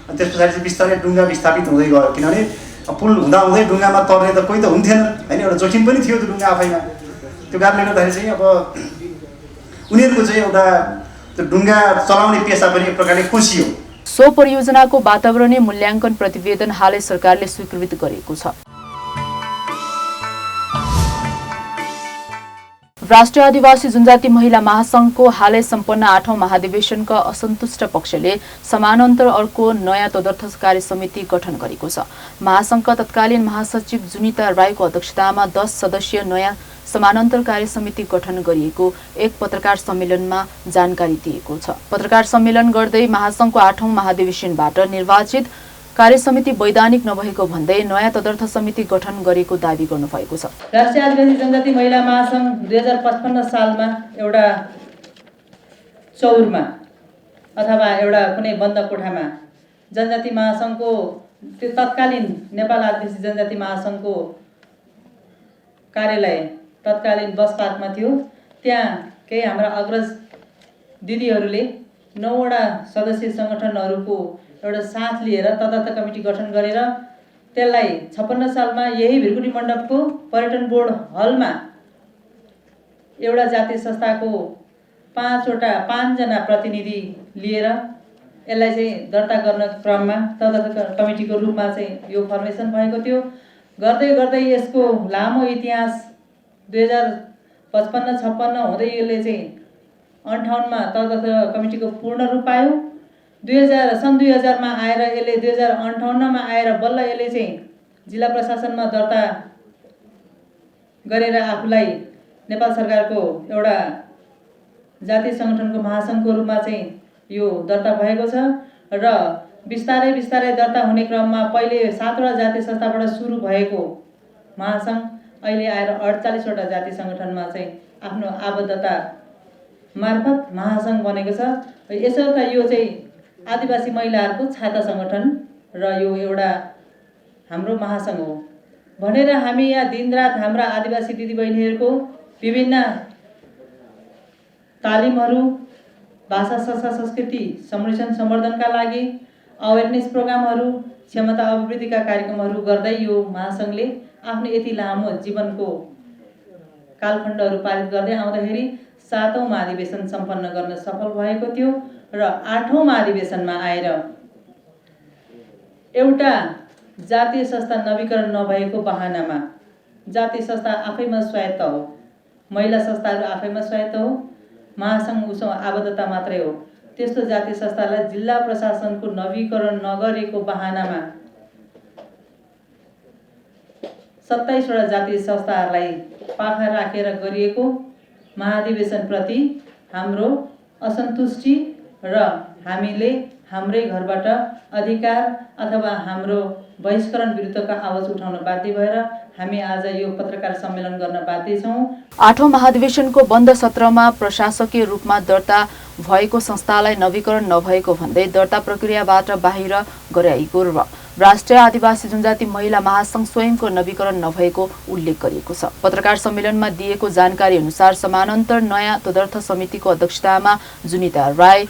अनि त्यस पछाडि चाहिँ बिस्तारै डुङ्गा विस्थापित हुँदै गयो, किनभने पुल हुँदाहुँदै डुङ्गामा तर्ने त कोही त हुन्थेन होइन, एउटा जोखिम पनि थियो त्यो डुङ्गा आफैमा। त्यो कारणले गर्दाखेरि चाहिँ अब उनीहरूको चाहिँ एउटा त्यो डुङ्गा चलाउने पेसा पनि एक प्रकारले कोसियो। सो परियोजनाको वातावरणीय मूल्याङ्कन प्रतिवेदन हालै सरकारले स्वीकृत गरेको छ। राष्ट्रिय आदिवासी जनजाति महिला महासंघको हालै सम्पन्न 8औं महाधिवेशनका असन्तुष्ट पक्षले समानान्तर अर्को नयाँ तदर्थ कार्य समिति गठन गरेको छ। महासंघका तत्कालीन महासचिव जुनिता राईको अध्यक्षतामा 10 सदस्यीय नयाँ समानान्तर कार्य समिति गठन गरिएको एक पत्रकार सम्मेलनमा जानकारी दिएको छ। पत्रकार सम्मेलन गर्दै महासंघको 8औं महाधिवेशनबाट निर्वाचित कार्य समिति वैधानिक नभएको भन्दै नयाँ तदर्थ समिति गठन गरेको दावी गर्नुभएको छ। राष्ट्रिय आदिवासी जनजाति महिला महासंघ 2055 सालमा एउटा चौरमा अथवा एउटा कुनै बन्द कोठामा जनजाति महासंघको त्यो तत्कालीन नेपाल आदिवासी जनजाति महासंघको कार्यालय तत्कालीन बस पार्कमा थियो। त्यहाँ केही हाम्रा अग्रज दिदीहरूले 9वटा सदस्यीय सङ्गठनहरूको एउटा साथ लिएर तदर्थ कमिटी गठन गरेर त्यसलाई 56 सालमा यही भिरकुटी मण्डपको पर्यटन बोर्ड हलमा एउटा जातीय संस्थाको 5 जना प्रतिनिधि लिएर यसलाई चाहिँ दर्ता गर्न क्रममा तदर्थ कमिटीको रूपमा चाहिँ यो फर्मेसन भएको थियो। गर्दै गर्दै यसको लामो इतिहास 2055-56 हुँदै यसले चाहिँ 58 मा तदर्थ कमिटीको पूर्ण रूप पायो। सन् 2000 मा आएर यसले 2058 मा आएर बल्ल यसले चाहिँ जिल्ला प्रशासनमा दर्ता गरेर आफूलाई नेपाल सरकारको एउटा जातीय सङ्गठनको महासंघको रूपमा चाहिँ यो दर्ता भएको छ र बिस्तारै बिस्तारै दर्ता हुने क्रममा पहिले 7वटा जातीय संस्थाबाट सुरु भएको महासंघ अहिले आएर 48वटा जातीय सङ्गठनमा चाहिँ आफ्नो आबद्धता मार्फत महासंघ बनेको छ। यसर्थ यो चाहिँ आदिवासी महिलाहरूको छाता सङ्गठन र यो एउटा हाम्रो महासंघ हो भनेर हामी यहाँ दिनरात हाम्रा आदिवासी दिदीबहिनीहरूको विभिन्न तालिमहरू, भाषा संस्था संस्कृति संरक्षण सम्वर्धनका लागि अवेरनेस प्रोग्रामहरू, क्षमता अभिवृद्धिका कार्यक्रमहरू गर्दै यो महासंघले आफ्नो यति लामो जीवनको कालखण्डहरू पारित गर्दै आउँदाखेरि 7औं महाधिवेशन सम्पन्न गर्न सफल भएको थियो र 8औं महाधिवेशनमा आएर एउटा जातीय संस्था नवीकरण नभएको बहानामा जातीय संस्था आफैमा स्वायत्त हो, महिला संस्थाहरू आफैमा स्वायत्त हो, महासंघ उसँग आबद्धता मात्रै हो, त्यस्तो जातीय संस्थालाई जिल्ला प्रशासनको नवीकरण नगरेको बहानामा 27वटा जातीय संस्थाहरूलाई पाखा राखेर गरिएको महाधिवेशनप्रति हाम्रो असन्तुष्टि र हामीले हाम्रै घरबाट अधिकार अथवा हाम्रो बहिष्करण विरुद्धका आवाज उठाउन बाध्य भएर हामी आज यो पत्रकार सम्मेलन गर्न बाध्य छौँ। 8औं महाधिवेशनको बन्द सत्रमा प्रशासकीय रूपमा दर्ता भएको संस्थालाई नवीकरण नभएको भन्दै दर्ता प्रक्रियाबाट बाहिर गराइएको र राष्ट्रिय आदिवासी जनजाति महिला महासंघ स्वयंको नवीकरण नभएको उल्लेख गरिएको छ। पत्रकार सम्मेलनमा दिएको जानकारी अनुसार समानान्तर नयाँ तदर्थ समितिको अध्यक्षतामा जुनिता राई,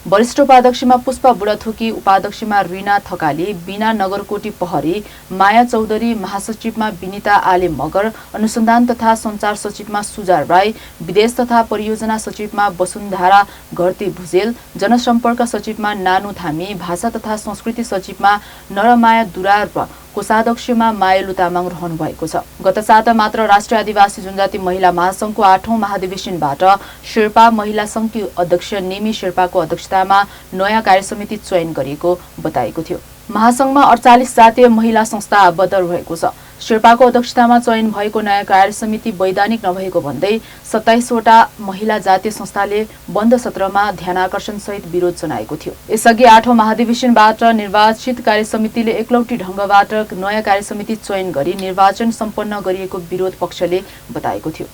वरिष्ठ उपाध्यक्षमा पुष्पा बुढाथोकी, उपाध्यक्षमा रीना थकाली, बीना नगरकोटी पहरी, माया चौधरी, महासचिवमा विनिता आले मगर, अनुसन्धान तथा सञ्चार सचिवमा सुजा राई, विदेश तथा परियोजना सचिवमा वसुन्धरा घरती भुजेल, जनसम्पर्क सचिवमा नानु धामी, भाषा तथा संस्कृति सचिवमा नरमाया दुरार र कोषाध्यक्षमा मायलु तामाङ रहनु भएको छ। गत साता मात्र राष्ट्रिय आदिवासी जनजाति महिला महासंघको 8औं महाधिवेशनबाट शेर्पा महिला संघकी अध्यक्ष नेमी शेर्पाको अध्यक्षतामा नयाँ कार्यसमिति चयन गरिएको बताएको थियो। महासंघमा 48 जातीय महिला संस्था आबद्ध रहेको छ। शेर्पाको अध्यक्षतामा चयन भएको नयाँ कार्यसमिति वैधानिक नभएको भन्दै 27 वटा महिला जातीय संस्थाले बन्द सत्रमा ध्यानाकर्षण सहित विरोध जनाएको थियो। यसअघि 8औं महाधिवेशनबाट निर्वाचित कार्यसमितिले एकलौटी ढंगबाट नयाँ कार्यसमिति चयन गरी निर्वाचन सम्पन्न गरिएको विरोध पक्षले बताएको थियो।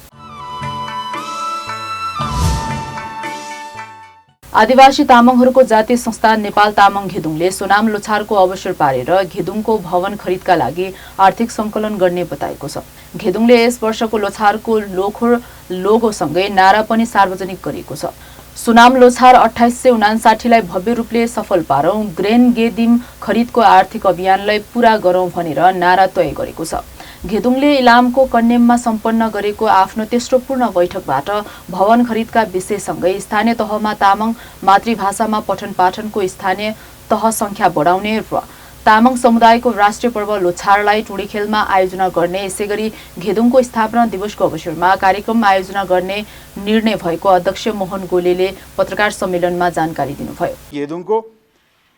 आदिवासी तामाङहरूको जातीय संस्था नेपाल तामाङ घेदुङले सोनाम लोछारको अवसर पारेर घेदुङको भवन खरिदका लागि आर्थिक संकलन गर्ने बताएको छ। घेदुङले यस वर्षको लोछारको लोखोर लोगोसँगै नारा पनि सार्वजनिक गरेको छ। सोनाम लोछार 2859 लाई भव्य रूपले सफल पारौं, ग्रेन गेदिम खरिदको आर्थिक अभियानलाई पूरा गरौं भनेर नारा तय गरेको छ। घेदुङले इलामको कन्याममा सम्पन्न गरेको आफ्नो तेस्रो पूर्ण बैठकबाट भवन खरिदका विषयसँगै स्थानीय तहमा तामाङ मातृभाषामा पठन पाठनको स्थानीय तह संख्या बढाउने र तामाङ समुदायको राष्ट्रिय पर्व लोछारलाई टुँडीखेलमा आयोजना गर्ने, यसैगरी घेदुङको स्थापना दिवसको अवसरमा कार्यक्रम आयोजना गर्ने निर्णय भएको अध्यक्ष मोहन गोलेले पत्रकार सम्मेलनमा जानकारी दिनुभयो। घेदुङको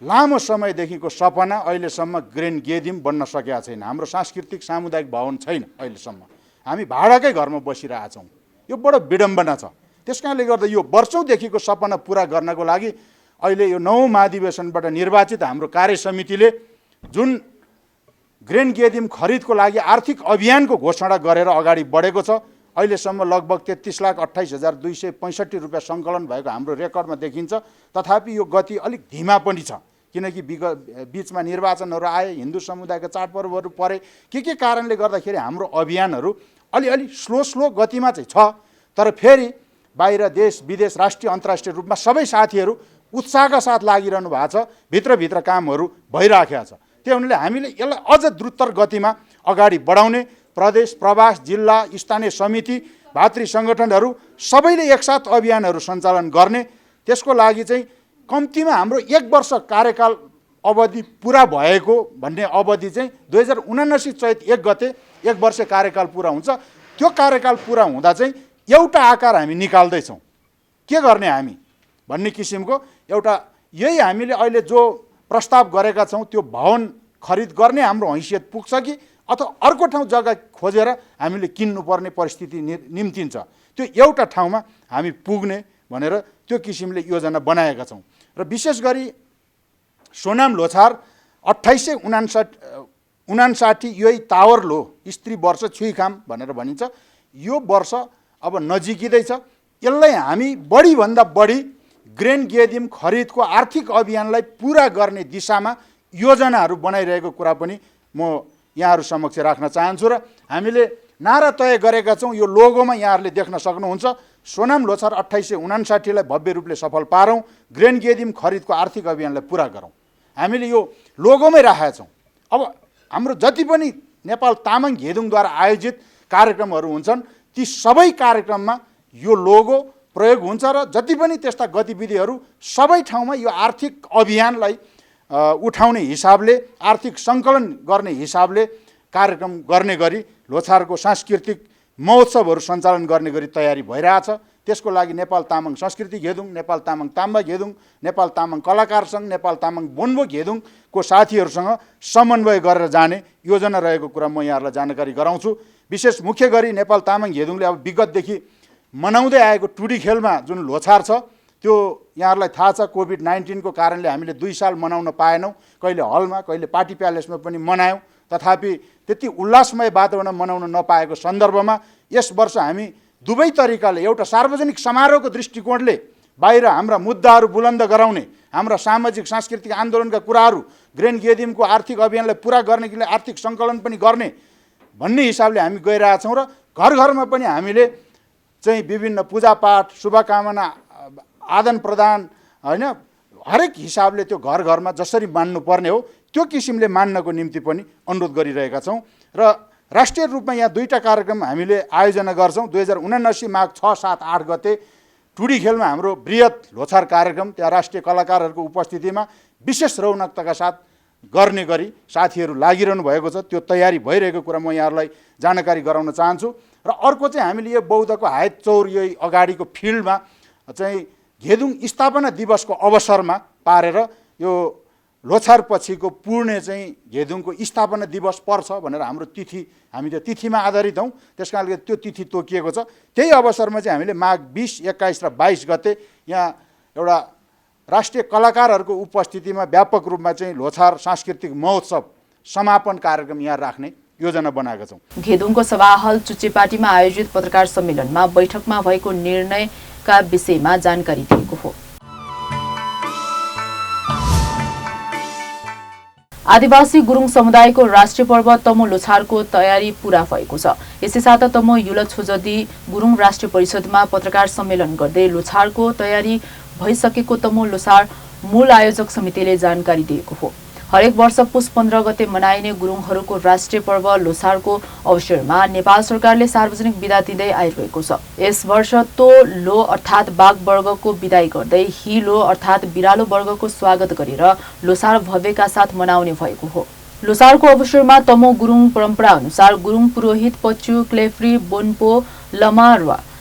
लामो समयदेखिको सपना अहिलेसम्म ग्रेन गेदिम बन्न सकेका छैन। हाम्रो सांस्कृतिक सामुदायिक भवन छैन। अहिलेसम्म हामी भाडाकै घरमा बसिरहेछौँ। यो बडो विडम्बना छ। त्यसकारणले गर्दा यो वर्षौँदेखिको सपना पुरा गर्नको लागि अहिले यो 9औं महाधिवेशनबाट निर्वाचित हाम्रो कार्यसमितिले जुन ग्रेन गेदिम खरिदको लागि आर्थिक अभियानको घोषणा गरेर अगाडि बढेको छ। अहिलेसम्म लगभग 33,28,265 रुपियाँ सङ्कलन भएको हाम्रो रेकर्डमा देखिन्छ। तथापि यो गति अलिक धीमा पनि छ, किनकि बीचमा निर्वाचनहरू आए, हिन्दू समुदायका चाडपर्वहरू परे, के कारणले गर्दाखेरि हाम्रो अभियानहरू अलि स्लो गतिमा चाहिँ छ। तर फेरि बाहिर देश विदेश राष्ट्रिय अन्तर्राष्ट्रिय रूपमा सबै साथीहरू उत्साहका साथ लागिरहनु भएको छ। भित्रभित्र कामहरू भइराखेको छ। त्यो हुनाले हामीले यसलाई अझ द्रुत गतिमा अगाडि बढाउने, प्रदेश प्रवास जिल्ला स्थानीय समिति भातृ सङ्गठनहरू सबैले एकसाथ अभियानहरू सञ्चालन गर्ने। त्यसको लागि चाहिँ कम्तीमा हाम्रो 1 वर्ष कार्यकाल अवधि पुरा भएको भन्ने अवधि चाहिँ 2079 चैत 1 गते 1 वर्ष कार्यकाल पुरा हुन्छ। त्यो कार्यकाल पुरा हुँदा चाहिँ एउटा आकार हामी निकाल्दैछौँ। के गर्ने हामी भन्ने किसिमको एउटा यही हामीले अहिले जो प्रस्ताव गरेका छौँ त्यो भवन खरिद गर्ने हाम्रो हैसियत पुग्छ कि अथवा अर्को ठाउँ जग्गा खोजेर हामीले किन्नुपर्ने परिस्थिति निम्तिन्छ। त्यो एउटा ठाउँमा हामी पुग्ने भनेर त्यो किसिमले योजना बनाएका छौँ। र विशेष गरी सोनाम लोछार 2859 यही टावर लो स्त्री वर्ष छुइखाम भनेर भनिन्छ। यो वर्ष अब नजिकिँदैछ। यसलाई हामी बढीभन्दा बढी ग्रेन गेदिम खरिदको आर्थिक अभियानलाई पुरा गर्ने दिशामा योजनाहरू बनाइरहेको कुरा पनि म यहाँहरू समक्ष राख्न चाहन्छु। र हामीले नारा तय गरेका छौँ। यो लोगोमा यहाँहरूले देख्न सक्नुहुन्छ। सोनाम लोछार 2859 लाई भव्य रूपले सफल पारौँ, ग्रेन गेदिम खरिदको आर्थिक अभियानलाई पुरा गरौँ। हामीले यो लोगोमै राखेका छौँ। अब हाम्रो जति पनि नेपाल तामाङ घेदुङद्वारा आयोजित कार्यक्रमहरू हुन्छन् ती सबै कार्यक्रममा यो लोगो प्रयोग हुन्छ र जति पनि त्यस्ता गतिविधिहरू सबै ठाउँमा यो आर्थिक अभियानलाई उठाउने हिसाबले, आर्थिक सङ्कलन गर्ने हिसाबले कार्यक्रम गर्ने गरी लोछारको सांस्कृतिक महोत्सवहरू सञ्चालन गर्ने गरी तयारी भइरहेछ। त्यसको लागि नेपाल तामाङ संस्कृति घेदुङ, नेपाल तामाङ ताम्बा घेदुङ, नेपाल तामाङ कलाकार सङ्घ, नेपाल तामाङ बोन्बो घेदुङको साथीहरूसँग समन्वय गरेर जाने योजना रहेको कुरा म यहाँहरूलाई जानकारी गराउँछु। विशेष मुख्य गरी नेपाल तामाङ घेदुङले अब विगतदेखि मनाउँदै आएको टुँडी खेलमा जुन लोछार छ त्यो यहाँहरूलाई थाहा छ कोभिड-19 को कारणले हामीले 2 साल मनाउन पाएनौँ, कहिले हलमा कहिले पार्टी प्यालेसमा पनि मनायौँ। तथापि त्यति उल्लासमय वातावरण मनाउन नपाएको सन्दर्भमा यस वर्ष हामी दुवै तरिकाले एउटा सार्वजनिक समारोहको दृष्टिकोणले बाहिर हाम्रा मुद्दाहरू बुलन्द गराउने, हाम्रा सामाजिक सांस्कृतिक आन्दोलनका कुराहरू, ग्रेन गेदिमको आर्थिक अभियानलाई पुरा गर्ने कि आर्थिक सङ्कलन पनि गर्ने भन्ने हिसाबले हामी गइरहेछौँ र घर घरमा पनि हामीले चाहिँ विभिन्न पूजापाठ शुभकामना आदान प्रदान होइन हरेक हिसाबले त्यो घर घरमा जसरी मान्नुपर्ने हो त्यो किसिमले मान्नको निम्ति पनि अनुरोध गरिरहेका छौँ। र राष्ट्रिय रूपमा यहाँ 2टा कार्यक्रम हामीले आयोजना गर्छौँ। 2079 माघ 6, 7, 8 गते टुडी खेलमा हाम्रो बृहत लोछार कार्यक्रम त्यहाँ राष्ट्रिय कलाकारहरूको उपस्थितिमा विशेष रौनकताका साथ गर्ने गरी साथीहरू लागिरहनु भएको छ। त्यो तयारी भइरहेको कुरा म यहाँहरूलाई जानकारी गराउन चाहन्छु। र अर्को चाहिँ हामीले यो बौद्धको हायत चौर यो अगाडिको फिल्डमा चाहिँ घेदुङ स्थापना दिवसको अवसरमा पारेर यो लोछार पछिको पुर्णे चाहिँ घेदुङको स्थापना दिवस पर्छ भनेर हाम्रो तिथि हामी त्यो तिथिमा आधारित हौँ, त्यस कारणले त्यो तिथि तोकिएको छ। त्यही अवसरमा चाहिँ हामीले माघ 20, 21 र 22 गते यहाँ एउटा राष्ट्रिय कलाकारहरूको उपस्थितिमा व्यापक रूपमा चाहिँ लोछार सांस्कृतिक महोत्सव समापन कार्यक्रम यहाँ राख्ने योजना बनाएका छौँ। घेदुङको सभाहल चुच्चेपाटीमा आयोजित पत्रकार सम्मेलनमा बैठकमा भएको निर्णयका विषयमा जानकारी दिएको हो। आदिवासी गुरुङ समुदायको राष्ट्रिय पर्व तमु लोछारको तयारी पूरा भएको छ। यसै साथ तमु युल छोजदी गुरुङ राष्ट्रिय परिषदमा पत्रकार सम्मेलन गर्दै लोछारको तयारी भइसकेको तमु लोछार मूल आयोजक समितिले जानकारी दिएको हो। हरेक वर्ष पुस 15 गते मनाइने गुरुङहरूको राष्ट्रिय पर्व लोछारको अवसरमा नेपाल सरकारले सार्वजनिक बिदा दिँदै आइरहेको छ। यस वर्ष तो लो अर्थात् बाघ वर्गको बिदाई गर्दै हि लो अर्थात् बिरालो वर्गको स्वागत गरेर लोछार भव्यका साथ मनाउने भएको हो। लोछारको अवसरमा तमो गुरुङ परम्परा अनुसार गुरुङ पुरोहित पच्चु क्लेफ्री बोन्पो लमा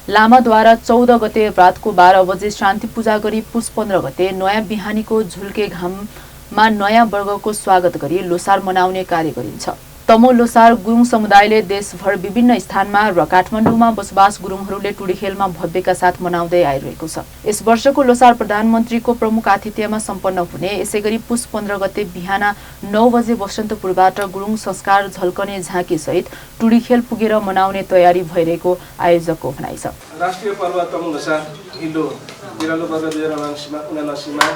लामाद्वारा 14 गते रातको 12 बजे शान्ति पूजा गरी पुस 15 गते नयाँ बिहानीको झुल्के घाममा नयाँ वर्गको स्वागत गरी लोछार मनाउने कार्य गरिन्छ। तमो लोछार गुरुङ समुदायले देशभर विभिन्न स्थानमा र काठमाडौँमा बसोबास गुरुङहरूले टुडीखेलमा भव्यका साथ मनाउँदै आइरहेको छ। यस वर्षको लोछार प्रधानमन्त्रीको प्रमुख आतिथ्यमा सम्पन्न हुने, यसैगरी पुस 15 गते बिहान 9 बजे बसन्तपुरबाट गुरुङ संस्कार झल्कने झाँकी सहित टुडीखेल पुगेर मनाउने तयारी भइरहेको आयोजकको भनाइ छ। राष्ट्रिय पर्व तमु लोछार हिलो बिरालो वर्ग 2079 मा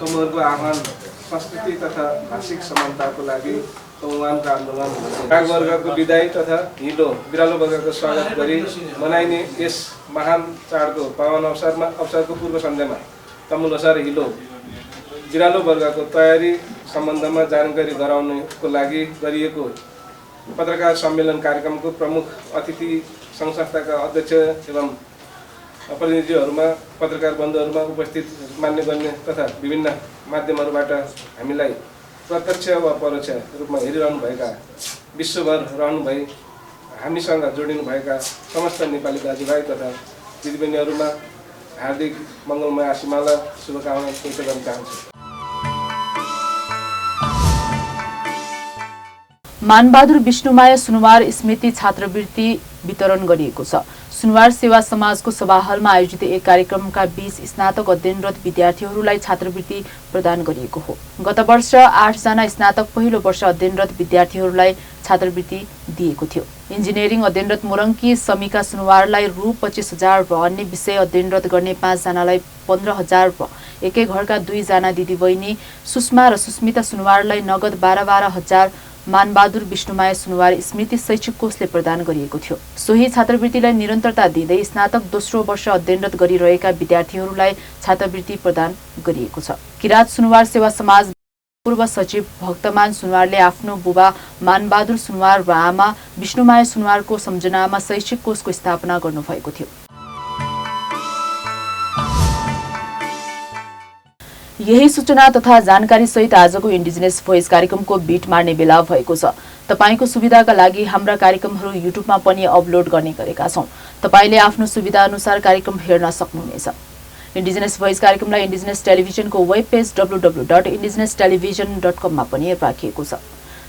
तमुहरूको आह्वान संस्कृति तथा भाषिक समानताको लागि तमुवानको आन्दोलन बाघ वर्गको विदाई तथा हिलो बिरालो वर्गको स्वागत गरी मनाइने यस महान चाडको पावन अवसरको पूर्व सन्ध्यामा तमु लोछार हिलो बिरालो वर्गको तयारी सम्बन्धमा जानकारी गराउनको लागि गरिएको पत्रकार सम्मेलन कार्यक्रमको प्रमुख अतिथि सङ्घ संस्थाका अध्यक्ष एवं प्रतिनिधिहरूमा पत्रकार बन्धुहरूमा उपस्थित मान्यगण्य तथा विभिन्न माध्यमहरूबाट हामीलाई प्रत्यक्ष वा परोक्ष रूपमा हेरिरहनुभएका विश्वभर रहनुभई हामीसँग जोडिनुभएका समस्त नेपाली दाजुभाइ तथा दिदीबहिनीहरूमा हार्दिक मङ्गलमय आशीर्वाद शुभकामना व्यक्त गर्न चाहन्छु। मानबहादुर विष्णुमाया सुनुवार स्मृति छात्रवृत्ति वितरण गरिएको छ। सुनुवार सेवा समाजको सभाहलमा आयोजित एक कार्यक्रमका बीच स्नातक अध्ययनरत विद्यार्थीहरूलाई छात्रवृत्ति प्रदान गरिएको हो। गत वर्ष 8 जना स्नातक पहिलो वर्ष अध्ययनरत विद्यार्थीहरूलाई छात्रवृत्ति दिएको थियो। इन्जिनियरिङ अध्ययनरत मोरङ्की समिका सुनुवारलाई रु 25,000 र अन्य विषय अध्ययनरत गर्ने 5 जनालाई 15,000 र एकै घरका 2 जना दिदीबहिनी सुषमा र सुस्मिता सुनुवारलाई नगद 12,000 मानबहादुर विष्णुमाया सुनुवार स्मृति शैक्षिक कोषले प्रदान गरिएको थियो। सोही छात्रवृत्तिलाई निरन्तरता दिँदै स्नातक दोस्रो वर्ष अध्ययनरत गरिरहेका विद्यार्थीहरूलाई छात्रवृत्ति प्रदान गरिएको छ। किरात सुनुवार सेवा समाज पूर्व सचिव भक्तमान सुनुवारले आफ्नो बुबा मानबहादुर सुनुवार र आमा विष्णुमाया सुनुवारको सम्झनामा शैक्षिक कोषको स्थापना गर्नुभएको थियो। यही सूचना तथा जानकारी सहित आजको इन्डिजिनियस भोइस कार्यक्रमको बीट मार्ने बेला भएको छ। तपाईको सुविधाका लागि हाम्रा कार्यक्रमहरू युट्युबमा पनि अपलोड गर्ने गरेका छौं। तपाईले आफ्नो सुविधा अनुसार कार्यक्रम हेर्न सक्नुहुनेछ। इन्डिजिनियस भोइस कार्यक्रमलाई इन्डिजिनियस टेलिभिजनको वेब पेज www.indigenous television.com मा पनि राखिएको छ।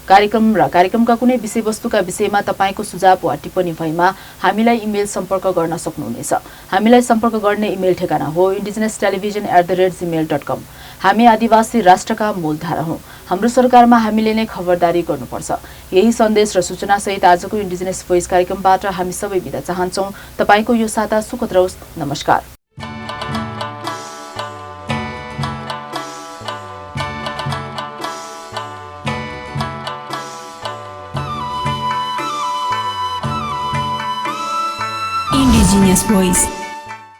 कार्यक्रम र कार्यक्रमका कुनै विषयवस्तुका विषयमा तपाईँको सुझाव वा टिप्पणी भएमा हामीलाई इमेल सम्पर्क गर्न सक्नुहुनेछ। हामीलाई सम्पर्क गर्ने इमेल ठेगाना हो indigenous-television@gmail.com। हामी आदिवासी राष्ट्रका मूलधारा हौँ। हाम्रो सरकारमा हामीले नै खबरदारी गर्नुपर्छ। यही सन्देश र सूचनासहित आजको इन्डिजिनस भोइस कार्यक्रमबाट हामी सबै बिदा चाहन्छौँ। तपाईँको यो साता सुखद रहोस्। नमस्कार। Indigenous Voice.